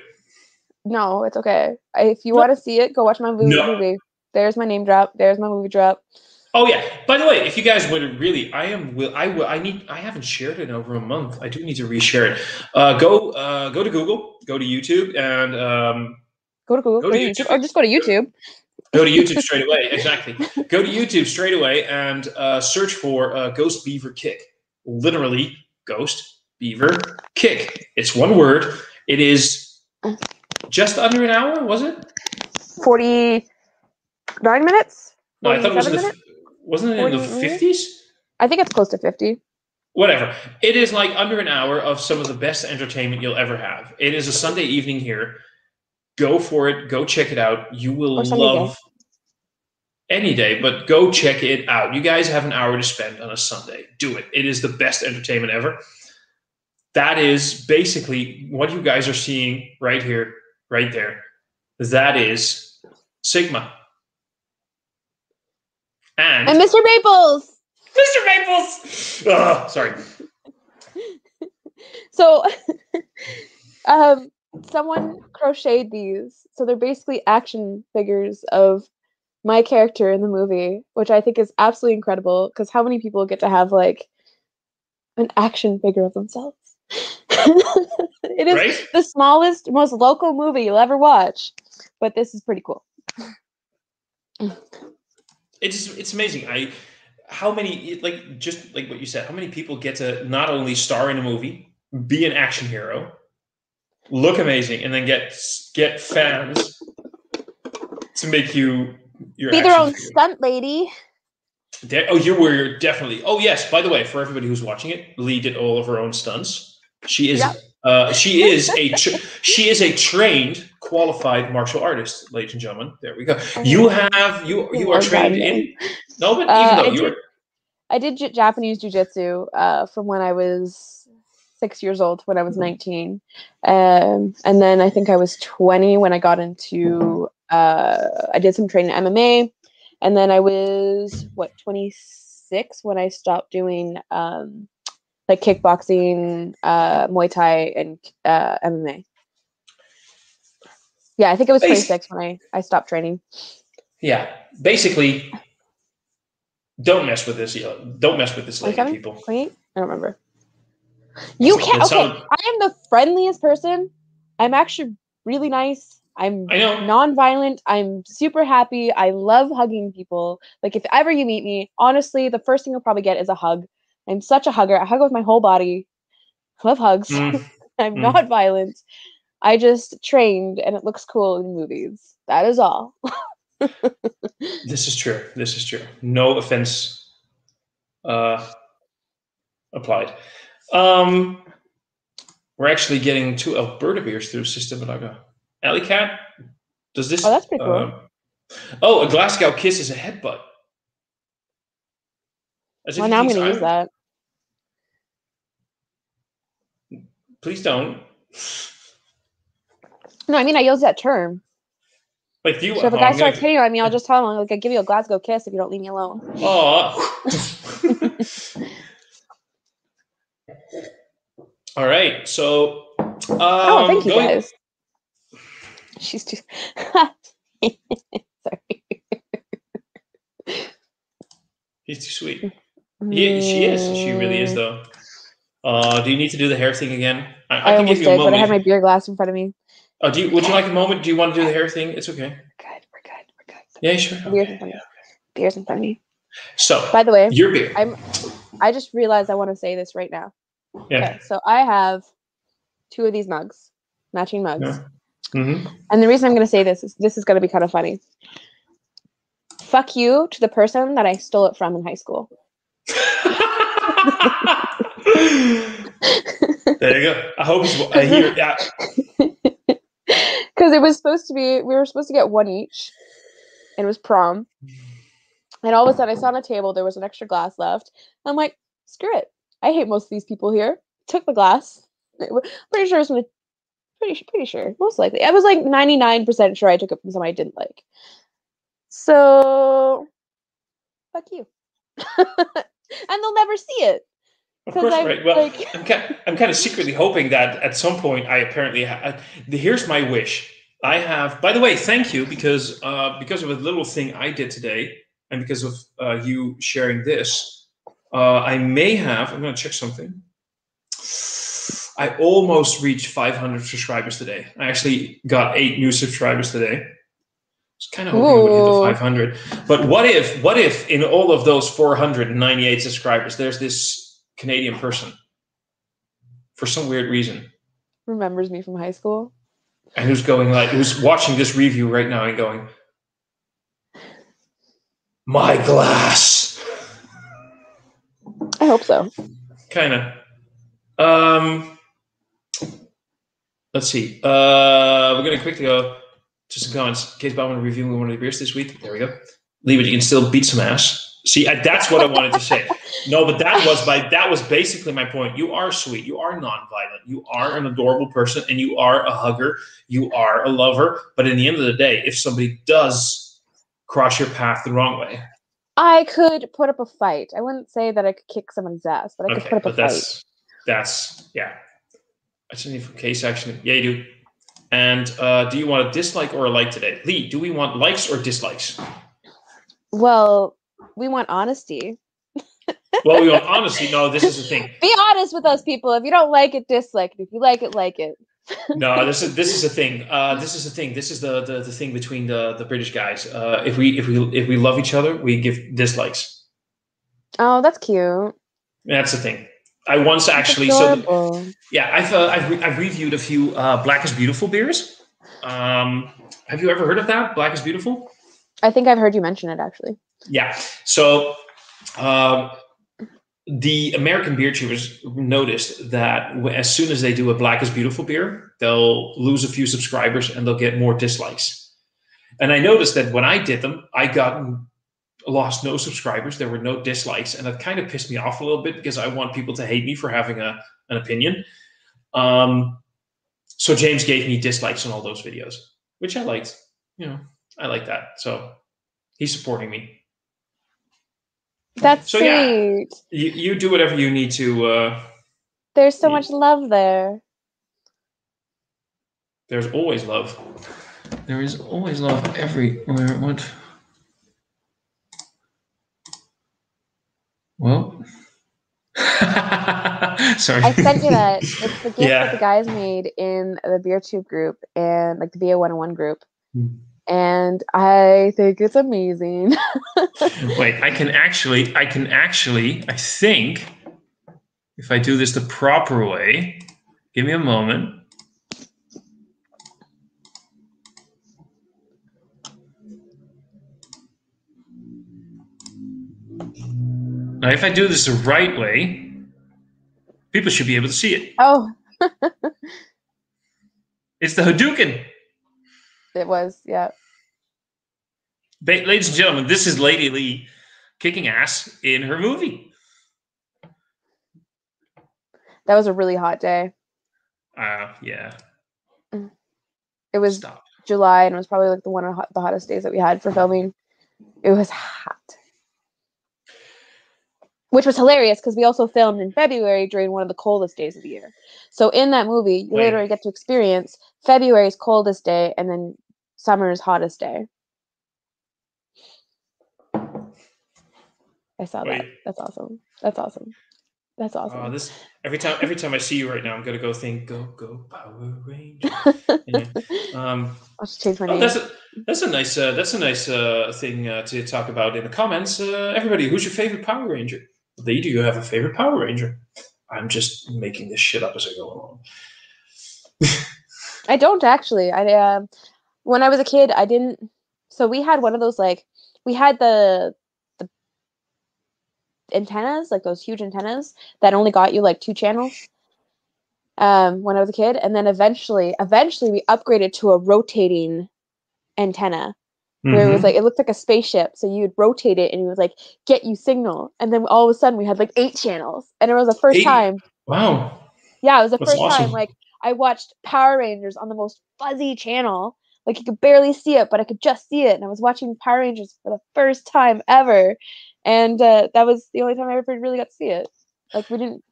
No, it's okay. If you want to see it, go watch my movie. There's my name drop. There's my movie drop. Oh yeah. By the way, if you guys would really, I haven't shared it in over a month. I do need to reshare it. Go to Google, go to YouTube, and go to Google, go to YouTube, or just go to YouTube. Go to YouTube straight away. Exactly. Go to YouTube straight away and search for Ghost Beaver Kick. Literally, Ghost Beaver Kick. It's one word. It is just under an hour, was it? 49 minutes? No, I thought it was wasn't it in the 50s? I think it's close to 50. Whatever. It is like under an hour of some of the best entertainment you'll ever have. It is a Sunday evening here. Go for it. Go check it out. You will love any day, but go check it out. You guys have an hour to spend on a Sunday. Do it. It is the best entertainment ever. That is basically what you guys are seeing right here, right there. That is Sigma. And Mr. Maples. Mr. Maples. Oh, sorry. So, someone crocheted these. So they're basically action figures of my character in the movie, which I think is absolutely incredible. Because how many people get to have like an action figure of themselves? It is the smallest, most local movie you'll ever watch, but this is pretty cool. It's amazing. How many, like, just like what you said, how many people get to not only star in a movie, be an action hero, look amazing, and then get fans to make you your be their own stunt lady. You're definitely. Oh yes, by the way, for everybody who's watching it, Lee did all of her own stunts. She is She is a trained, qualified martial artist, ladies and gentlemen. There we go. You are trained in. No, but even though you're. I did Japanese jiu-jitsu from when I was 6 years old, when I was 19. And then I think I was 20 when I got into, I did some training in MMA. And then I was, 26 when I stopped doing like kickboxing, Muay Thai, and MMA. Yeah, I think it was 26 when I stopped training. Yeah, basically, don't mess with this. Don't mess with this lady, people. 28? I don't remember. You can't. Okay, I am the friendliest person. I'm actually really nice. I'm non-violent. I'm super happy. I love hugging people. Like, if ever you meet me, honestly, the first thing you'll probably get is a hug. I'm such a hugger. I hug with my whole body. I love hugs. I'm not violent. I just trained, and it looks cool in movies. That is all. This is true. This is true. No offense applied. We're actually getting 2 Alberta beers through System Malaga. Alley Cat, does this? Oh, that's pretty cool. A Glasgow kiss is a headbutt. Well, now I'm going to use that. Please don't. No, I mean, I use that term. Like, do you? So if a guy starts hitting on me, I'll just tell him, like, I'll give you a Glasgow kiss if you don't leave me alone. Oh. All right. So. Thank you guys. She's too. Sorry. He's too sweet. She is. She really is, though. Do you need to do the hair thing again? I can give you a moment. But I had my beer glass in front of me. Oh, would you like a moment? Do you want to do the hair thing? It's okay. We're good. Yeah, sure. Beer's in front of me. Beer's in front of me. So, by the way, your beer. I just realized I want to say this right now. Yeah. Okay, so I have 2 of these mugs, matching mugs. Yeah. Mm-hmm. And the reason I'm going to say this is going to be kind of funny. Fuck you to the person that I stole it from in high school. There you go. I hope I hear it. Yeah. Because it was supposed to be, we were supposed to get 1 each. And it was prom. And all of a sudden I saw on a table there was an extra glass left. I'm like, screw it. I hate most of these people here. Took the glass. Pretty sure it was pretty sure. Most likely. I was like 99% sure I took it from somebody I didn't like. So fuck you. And they'll never see it. Of course, right. Well, I'm kind of secretly hoping that at some point I apparently here's my wish. I have, by the way, thank you because of a little thing I did today and because of you sharing this, I'm going to check something. I almost reached 500 subscribers today. I actually got 8 new subscribers today. I was kind of hoping I would hit the 500. But what if in all of those 498 subscribers, there's this Canadian person for some weird reason remembers me from high school and who's watching this review right now and going, my glass. I hope so. Kind of. Let's see. We're gonna quickly go to some comments. Case Bauman reviewing one of the beers this week. There we go. Leave it. You can still beat some ass. See, that's what I wanted to say. No, but that was basically my point. You are sweet. You are non-violent. You are an adorable person, and you are a hugger. You are a lover. But in the end of the day, if somebody does cross your path the wrong way, I could put up a fight. I wouldn't say that I could kick someone's ass, but I could put up a fight. That's only from case action. Yeah, you do. And do you want a dislike or a like today? Lee, do we want likes or dislikes? Well, we want honesty. Well, we want honesty. No, this is the thing. Be honest with us, people. If you don't like it, dislike it. If you like it. No, this is the thing. This is the thing. This is the thing between the British guys. If we love each other, we give dislikes. Oh, that's cute. That's the thing. I once actually I've reviewed a few Black is Beautiful beers. Have you ever heard of that? Black is Beautiful? I think I've heard you mention it actually. Yeah. So the American beer tubers noticed that as soon as they do a Black is Beautiful beer, they'll lose a few subscribers and they'll get more dislikes. And I noticed that when I did them, I lost no subscribers. There were no dislikes, and that kind of pissed me off a little bit because I want people to hate me for having an opinion. So James gave me dislikes on all those videos, which I liked. I like that. So he's supporting me. That's so sweet. Yeah, you do whatever you need to. There's so much love there. There's always love. There is always love everywhere. What? Well, sorry. I sent you that. It's the gift that the guys made in the beer tube group and like the BA 101 group. And I think it's amazing. Wait, I think if I do this the proper way, give me a moment. Now, if I do this the right way, people should be able to see it. Oh. It's the Hadouken. It was, yeah. Ladies and gentlemen, this is Lady Lee kicking ass in her movie. That was a really hot day. Yeah. It was July, and it was probably like the hottest days that we had for filming. It was hot. Which was hilarious because we also filmed in February during one of the coldest days of the year. So in that movie, you literally get to experience February's coldest day and then summer's hottest day. I saw that. That's awesome. That's awesome. That's awesome. This every time I see you right now, I'm gonna go think, go Power Ranger. I'll just change my name. That's a nice thing to talk about in the comments. Everybody, who's your favorite Power Ranger? Lee, do you have a favorite Power Ranger? I'm just making this shit up as I go along. I don't actually. When I was a kid, I didn't. So we had one of those we had the antennas, like those huge antennas that only got you like 2 channels. When I was a kid, and then eventually we upgraded to a rotating antenna. Where it was it looked like a spaceship, so you'd rotate it and it would get you signal, and then all of a sudden we had 8 channels, and it was the first time. Wow. Yeah, it was the That's first awesome. time I watched Power Rangers on the most fuzzy channel. You could barely see it, but I could just see it, and I was watching Power Rangers for the first time ever, and that was the only time I ever really got to see it. We didn't.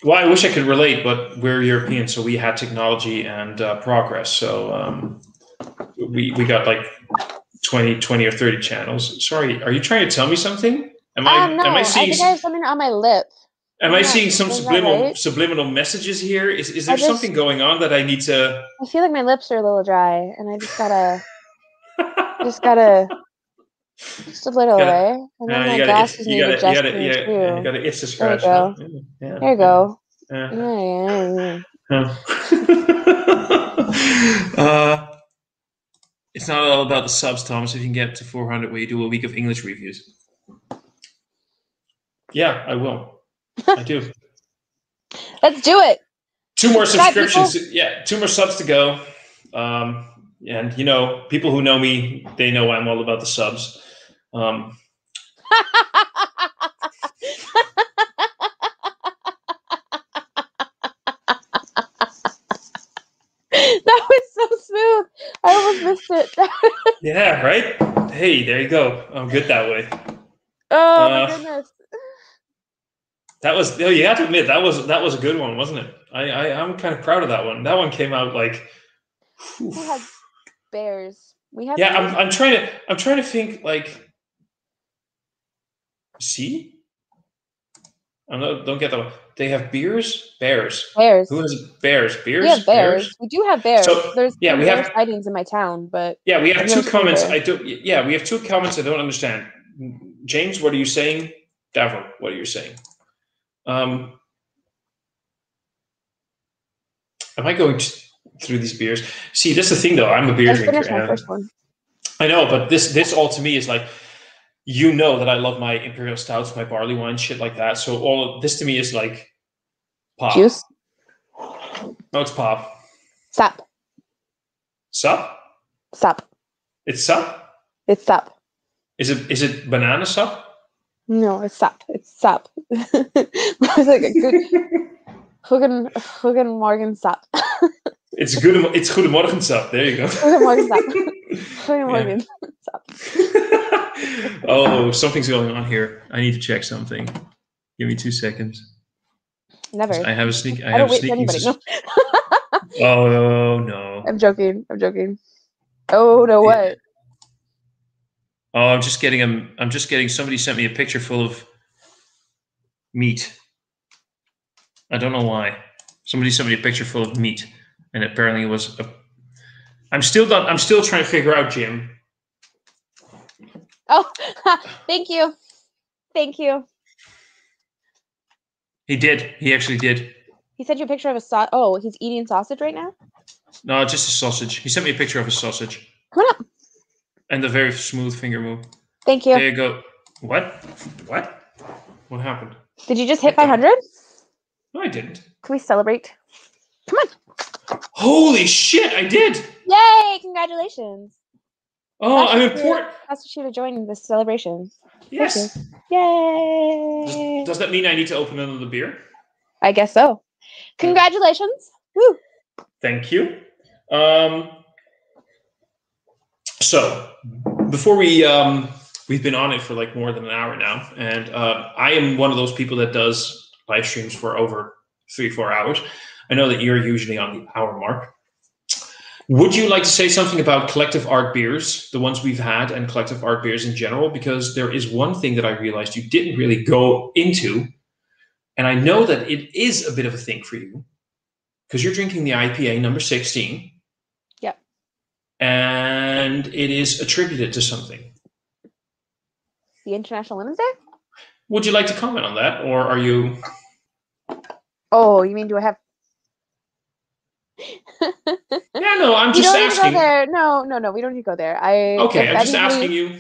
Well, I wish I could relate, but we're European, so we had technology and progress. So we got 20 or 30 channels. Sorry, are you trying to tell me something? No, I think I have something on my lip. Am I seeing some subliminal messages here? Is there something going on that I need to? I feel like my lips are a little dry, and I just gotta just a little way. And then my glasses need adjusting too. You gotta itch the scratch. There you go. There you go. Yeah. It's not all about the subs, Thomas. If you can get to 400, will you do a week of English reviews? Yeah, I will. I do. Let's do it. 2 more subscriptions. Yeah, 2 more subs to go. And people who know me, they know I'm all about the subs. That was so smooth. I almost missed it. Yeah, right? Hey, there you go. I'm good that way. Oh my goodness. You have to admit that was a good one, wasn't it? I'm kind of proud of that one. That one came out We had bears. Bears. I'm trying to think see? Don't get that one. They have bears? Bears. Who has bears? Bears? We have bears. We do have bears. So, we have sightings in my town, but we have 2 comments. We have 2 comments I don't understand. James, what are you saying? Davor, what are you saying? Am I going through these beers? See, that's the thing, though. I'm a beer drinker. My first one. I know, but this all to me is you know that I love my imperial stouts, my barley wine, shit like that. So all of this to me is like pop. Juice? No, it's pop. Sap. Sup? Sap. It's sup? It's sap. Is it banana sup? No, it's sap. It's sap. It's like a good Hugen Morgen sap. It's good. It's goedemorgen sup. There you go. Goedemorgen sap. Goedemorgen sap. Oh, something's going on here. I need to check something. Give me 2 seconds. Never. I have a sneak. I don't wait for anybody. No. Oh no. I'm joking. Oh no, what? Oh, I'm just getting somebody sent me a picture full of meat. I don't know why. Somebody sent me a picture full of meat, and apparently it was a. I'm still trying to figure out, Jim. Oh, thank you. He did. He actually did. He sent you a picture of a sausage. Oh, he's eating sausage right now? No, just a sausage. He sent me a picture of a sausage. Come on up. And a very smooth finger move. Thank you. There you go. What? What happened? Did you just hit 500? No, I didn't. Can we celebrate? Come on. Holy shit, I did. Yay, congratulations. Oh, I'm important. Asked you to join this celebration. Yes. Yay. Does that mean I need to open another beer? I guess so. Congratulations. Woo. Thank you. So before we've been on it for like more than an hour now, and I am one of those people that does live streams for over 3-4 hours. I know that you're usually on the hour mark. Would you like to say something about collective art beers, the ones we've had, and collective art beers in general? Because there is one thing that I realized you didn't really go into, and I know that it is a bit of a thing for you, because you're drinking the IPA number 16. Yep. And it is attributed to something. The International Women's Day? Would you like to comment on that, or are you... Oh, you mean do I have... Yeah, no, I'm just asking. Go there. No, we don't need to go there. Okay, I'm just asking you.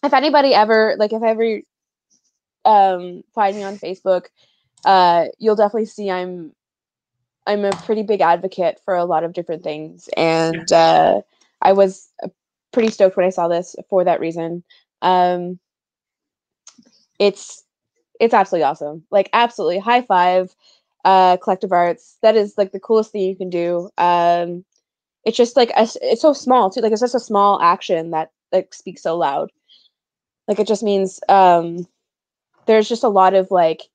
If anybody ever, find me on Facebook, you'll definitely see I'm a pretty big advocate for a lot of different things, and I was pretty stoked when I saw this for that reason. It's absolutely awesome. Like, absolutely high five. Collective arts, that is like the coolest thing you can do. It's just like it's so small too, like it's just a small action that like speaks so loud. Like, it just means there's just a lot of like,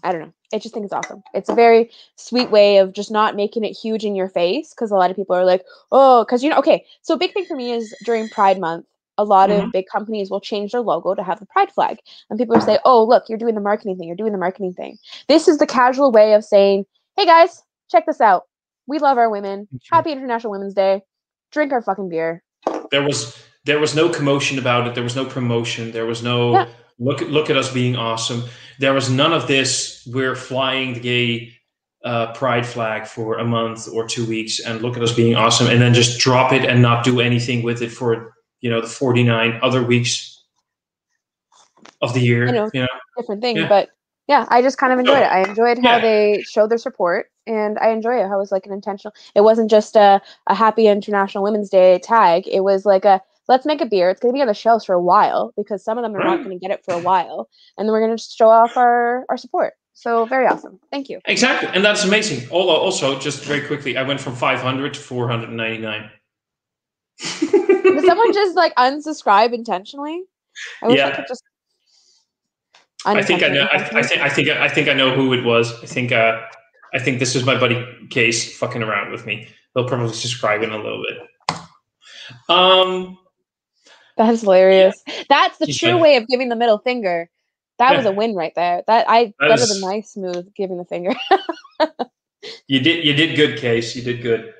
I don't know, I just think it's awesome. It's a very sweet way of just not making it huge in your face, because a lot of people are like, oh, because okay, so a big thing for me is during Pride Month, a lot of big companies will change their logo to have the pride flag. And people will say, oh, look, you're doing the marketing thing. This is the casual way of saying, hey, guys, check this out. We love our women. Happy International Women's Day. Drink our fucking beer. There was no commotion about it. There was no promotion. There was no look at us being awesome. There was none of this, we're flying the gay pride flag for a month or 2 weeks and look at us being awesome, and then just drop it and not do anything with it for the 49 other weeks of the year. Different thing, but yeah, I just kind of enjoyed it. I enjoyed how they showed their support, and I enjoy it. How it was like an intentional. It wasn't just a Happy International Women's Day tag. It was like let's make a beer. It's going to be on the shelves for a while, because some of them are not going to get it for a while, and then we're going to just show off our support. So very awesome. Thank you. Exactly, and that's amazing. Also, just very quickly, I went from 500 to 499. Did someone just like unsubscribe intentionally? I wish I could just. I think I know. I think I know who it was. I think this is my buddy Case fucking around with me. He'll probably subscribe in a little bit. That is hilarious. Yeah. That's the true way of giving the middle finger. That was a win right there. Better than nice smooth giving the finger. You did good, Case. You did good.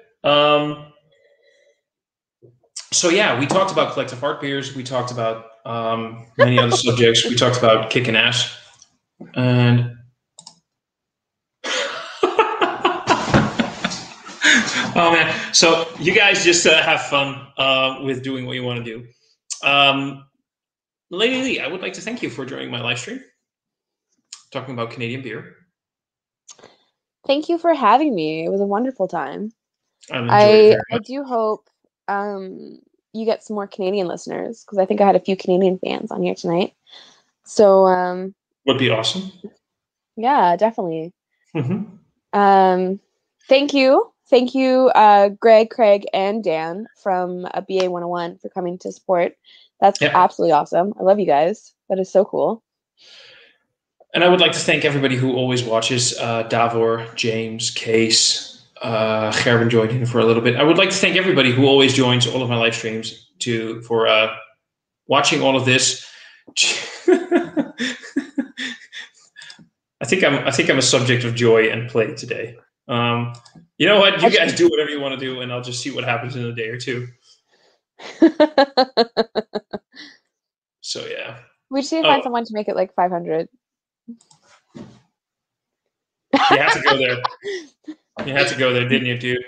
So yeah, we talked about collective art beers. We talked about many other subjects. We talked about kicking ass, and oh man! So you guys just have fun with doing what you want to do. Lady Lee, I would like to thank you for joining my live stream, talking about Canadian beer. Thank you for having me. It was a wonderful time. I enjoyed it very I much. do hope you get some more Canadian listeners, because I think I had a few Canadian fans on here tonight. So Would be awesome. yeah, definitely. Mm-hmm. Thank you, Greg, Craig, and Dan from BA 101 for coming to support. That's absolutely awesome. I love you guys. That is so cool. And I would like to thank everybody who always watches, Davor, James, Case, Gerben joined in for a little bit. I would like to thank everybody who always joins all of my live streams for watching all of this. I think I'm a subject of joy and play today. You know what? You guys do whatever you want to do, and I'll just see what happens in a day or two. So yeah, we just need to find someone to make it like 500. You had to go there. You had to go there, didn't you, dude?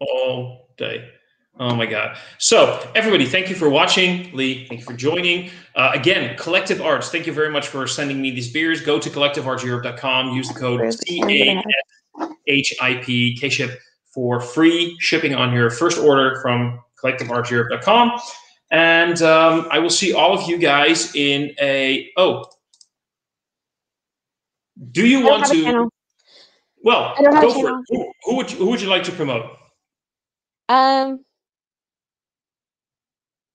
All day. Oh my God. So everybody, thank you for watching. Lee, thank you for joining. Again, Collective Arts, thank you very much for sending me these beers. Go to collectiveartseurope.com, use the code CASHIP, K-SHIP, for free shipping on your first order from collectiveartseurope.com. And I will see all of you guys in a... Oh. Do you want to... Well, go for it. Who would you like to promote?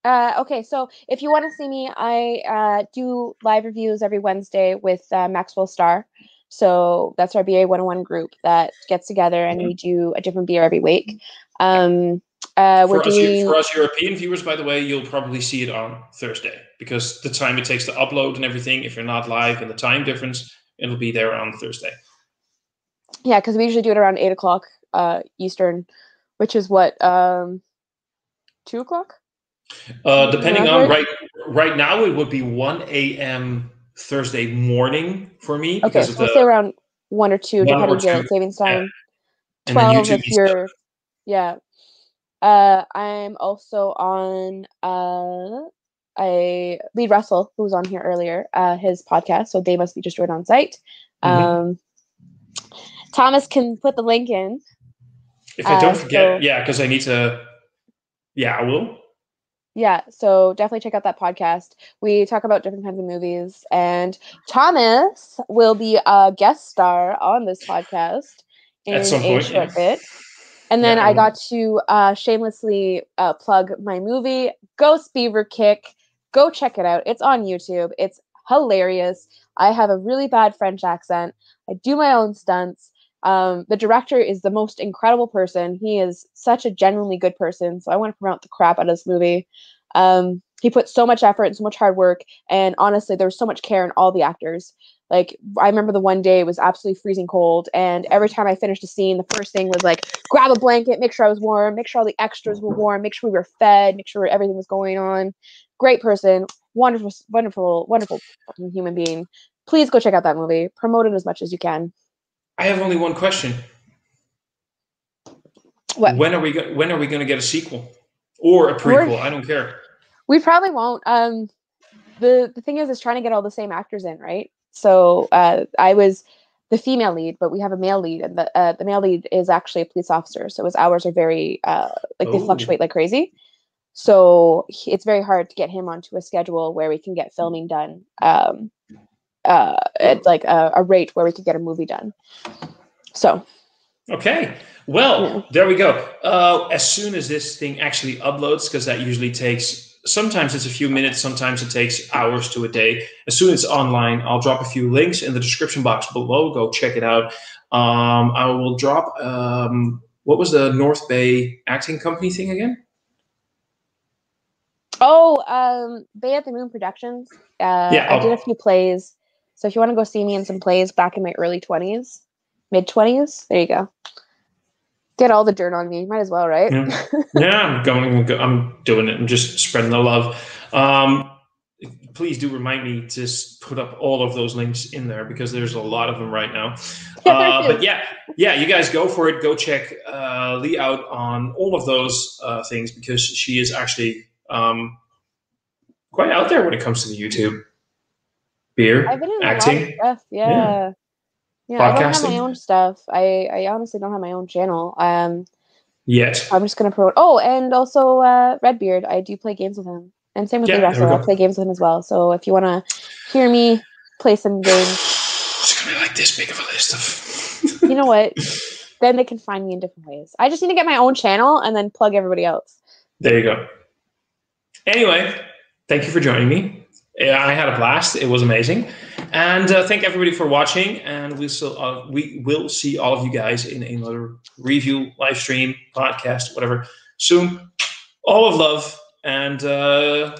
Okay, so if you want to see me, I do live reviews every Wednesday with Maxwell Star. So that's our BA 101 group that gets together, and we do a different beer every week. For us European viewers, by the way, you'll probably see it on Thursday, because the time it takes to upload and everything, if you're not live and the time difference, it'll be there on Thursday. Yeah, because we usually do it around 8 o'clock Eastern, which is what, 2 o'clock? Depending on right now, it would be 1 a.m. Thursday morning for me. Okay, so we'll say around 1 or 2, depending on daylight savings time. Yeah. 12 if you're, yeah. I'm also on Lee Russell, who was on here earlier, his podcast, so they must be just joined on site. Thomas can put the link in. If I don't forget, yeah, because I need to, I will. Yeah, so definitely check out that podcast. We talk about different kinds of movies, and Thomas will be a guest star on this podcast in a short bit. And then I got to shamelessly plug my movie, Ghost Beaver Kick. Go check it out. It's on YouTube. It's hilarious. I have a really bad French accent. I do my own stunts. The director is the most incredible person. He is such a genuinely good person. So I want to promote the crap out of this movie. He put so much effort and so much hard work. And honestly, there was so much care in all the actors. Like, I remember the one day it was absolutely freezing cold. And every time I finished a scene, the first thing was like, grab a blanket, make sure I was warm, make sure all the extras were warm, make sure we were fed, make sure everything was going on. Great person. Wonderful, wonderful, wonderful human being. Please go check out that movie. Promote it as much as you can. I have only one question. What? When are we going to get a sequel or a prequel? I don't care. We probably won't. The thing is trying to get all the same actors in, right? So I was the female lead, but we have a male lead, and the male lead is actually a police officer. So his hours are very they fluctuate like crazy. So it's very hard to get him onto a schedule where we can get filming done at like a rate where we could get a movie done. So. Okay. Well, there we go. As soon as this thing actually uploads, because that usually takes, sometimes it's a few minutes, sometimes it takes hours to a day. As soon as it's online, I'll drop a few links in the description box below. Go check it out. I will drop, what was the North Bay acting company thing again? Oh, Bay at the Moon Productions. I did a few plays. So if you want to go see me in some plays back in my early 20s, mid 20s, there you go. Get all the dirt on me. Might as well, right? Yeah, I'm doing it. I'm just spreading the love. Please do remind me to put up all of those links in there, because there's a lot of them right now. But yeah, you guys go for it. Go check Lee out on all of those things, because she is actually quite out there when it comes to the YouTube. Beer, I've been in acting, a lot of stuff. Yeah. I don't have my podcasting. own stuff. I honestly don't have my own channel. Yet. I'm just gonna promote. Oh, and also Redbeard. I do play games with him, and same with Lee Yeah, there we Russell. I go. play games with him as well. So if you want to hear me play some games, It's gonna be like this big of a list of. you know what? Then they can find me in different ways. I just need to get my own channel and then plug everybody else. There you go. Anyway, thank you for joining me. I had a blast. It was amazing. And thank everybody for watching. And we will see all of you guys in another review, live stream, podcast, whatever, soon. All of love. And